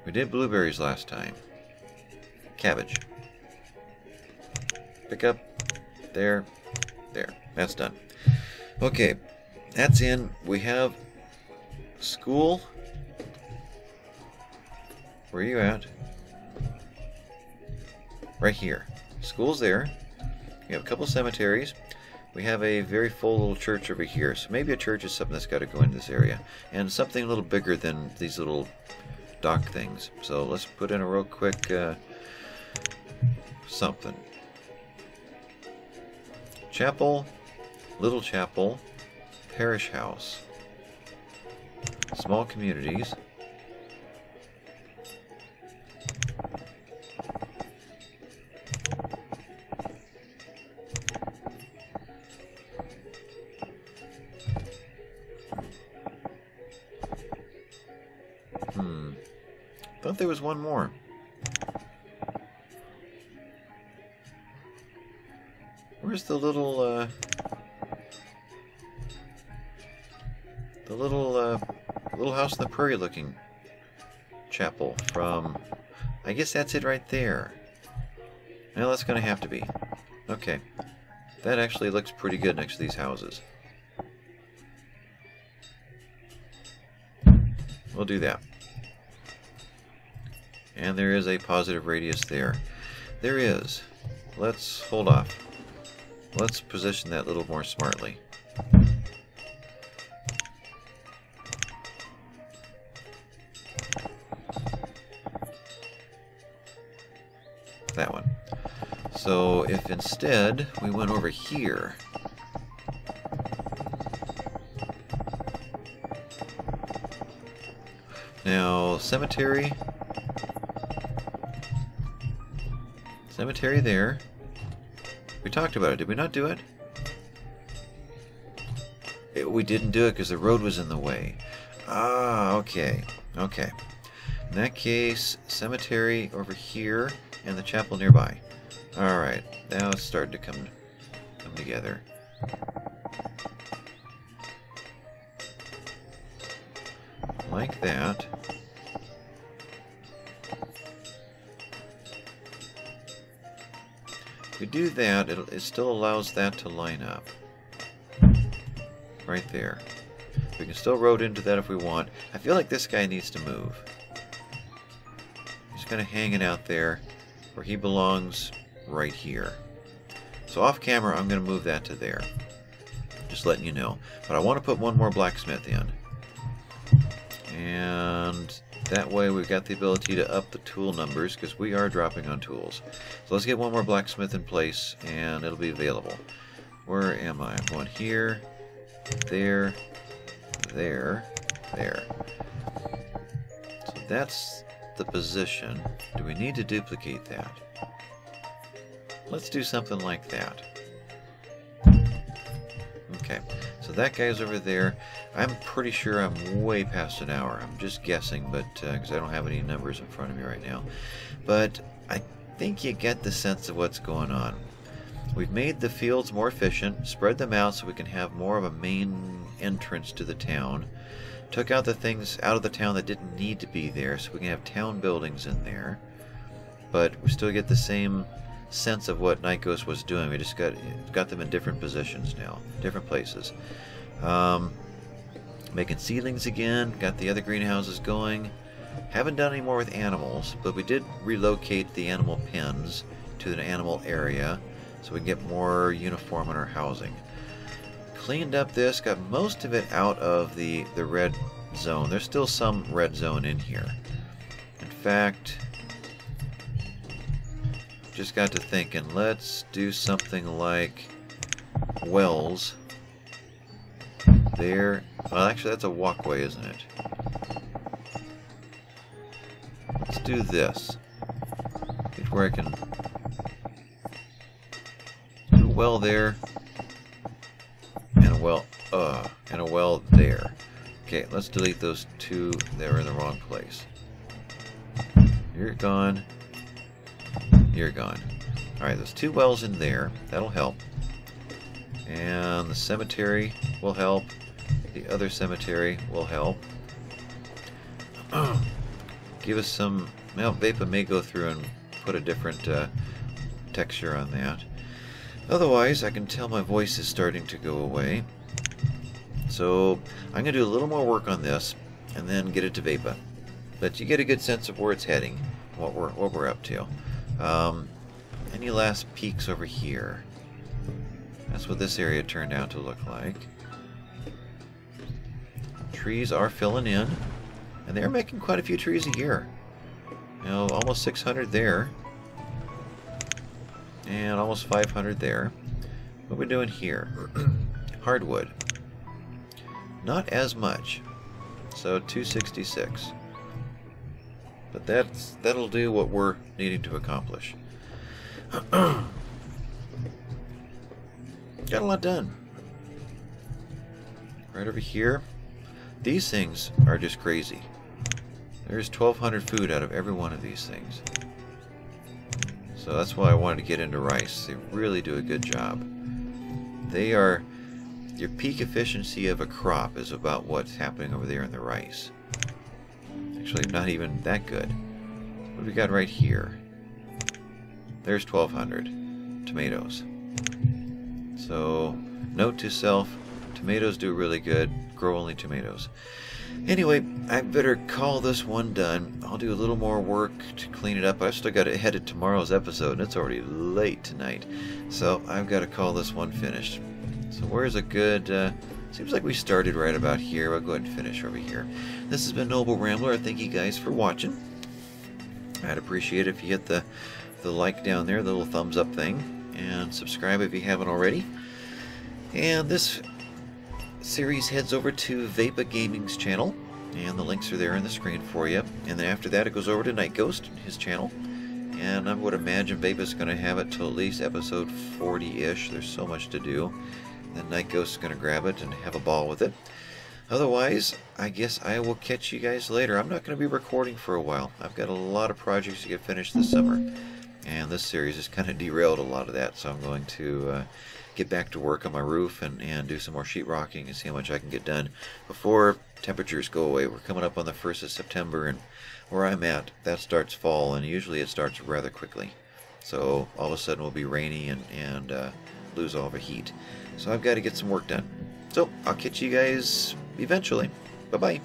We did blueberries last time. Cabbage. Pick up. There. There. That's done. Okay. That's in. We have school. Where are you at? Right here. School's there. We have a couple cemeteries. We have a very full little church over here. So maybe a church is something that's got to go into this area. And something a little bigger than these little dock things. So let's put in a real quick something. Chapel, little chapel, parish house, small communities, thought there was one more. the little house in the prairie looking chapel from... I guess that's it right there. Well, that's going to have to be. Okay. That actually looks pretty good next to these houses. We'll do that. And there is a positive radius there. There is. Let's hold off. Let's position that a little more smartly. That one. So if instead we went over here, now cemetery there. We talked about it, did we not do it? We didn't do it because the road was in the way. Ah, okay. Okay. In that case, cemetery over here and the chapel nearby. Alright, now it's starting to come together. Like that. If we do that, it still allows that to line up. Right there. We can still road into that if we want. I feel like this guy needs to move. He's kind of hanging out there where he belongs right here. So off camera, I'm going to move that to there. Just letting you know. But I want to put one more blacksmith in. And that way we've got the ability to up the tool numbers because we are dropping on tools. So let's get one more blacksmith in place and it'll be available. Where am I? I'm going here, there, there, there. So that's the position. Do we need to duplicate that? Let's do something like that. Okay, so that guy's over there. I'm pretty sure I'm way past an hour. I'm just guessing, but because I don't have any numbers in front of me right now. But I think you get the sense of what's going on. We've made the fields more efficient, spread them out so we can have more of a main entrance to the town. Took out the things out of the town that didn't need to be there, so we can have town buildings in there. But we still get the same sense of what Night Ghost was doing. We just got them in different positions now, different places. Making seedlings again, got the other greenhouses going. Haven't done any more with animals, but we did relocate the animal pens to an animal area so we can get more uniform in our housing. Cleaned up this, got most of it out of the red zone. There's still some red zone in here. In fact, just got to thinking, let's do something like wells there. Well, actually that's a walkway, isn't it? Let's do this. Get where I can do a well there and a well there. Okay, let's delete those two that are in the wrong place. You're gone. You're gone. Alright, there's two wells in there. That'll help. And the cemetery will help. The other cemetery will help. Give us some... Well, Vaypah may go through and put a different texture on that. Otherwise, I can tell my voice is starting to go away. So, I'm going to do a little more work on this and then get it to Vaypah. But you get a good sense of where it's heading, what we're up to. Any last peaks over here? That's what this area turned out to look like. Trees are filling in, and they're making quite a few trees a year. You know, almost 600 there, and almost 500 there. What are we doing here? Hardwood. Not as much, so 266. But that'll do what we're needing to accomplish. Got a lot done. Right over here. These things are just crazy. There's 1,200 food out of every one of these things. So that's why I wanted to get into rice. They really do a good job. they are... Your peak efficiency of a crop is about what's happening over there in the rice. Actually, not even that good. What have we got right here? There's 1,200 tomatoes. So, note to self, tomatoes do really good, grow only tomatoes. Anyway, I better call this one done. I'll do a little more work to clean it up. I've still got to head to tomorrow's episode, and it's already late tonight. So, I've got to call this one finished. So, where's a good... seems like we started right about here. I'll go ahead and finish over here. This has been Noble Rambler. Thank you guys for watching. I'd appreciate it if you hit the like down there, the little thumbs up thing, and subscribe if you haven't already. And this series heads over to Vaypah Gaming's channel, and the links are there on the screen for you. And then after that it goes over to Night Ghost, his channel, and I would imagine Vaypah's going to have it till at least episode 40-ish. There's so much to do. Then Night Ghost's going to grab it and have a ball with it. Otherwise, I guess I will catch you guys later. I'm not going to be recording for a while. I've got a lot of projects to get finished this summer, and this series has kind of derailed a lot of that, so I'm going to get back to work on my roof and do some more sheetrocking and see how much I can get done before temperatures go away. We're coming up on the 1st of September, and where I'm at, that starts fall, and usually it starts rather quickly. So all of a sudden we'll be rainy and lose all the heat. So I've got to get some work done. So I'll catch you guys eventually. Bye-bye.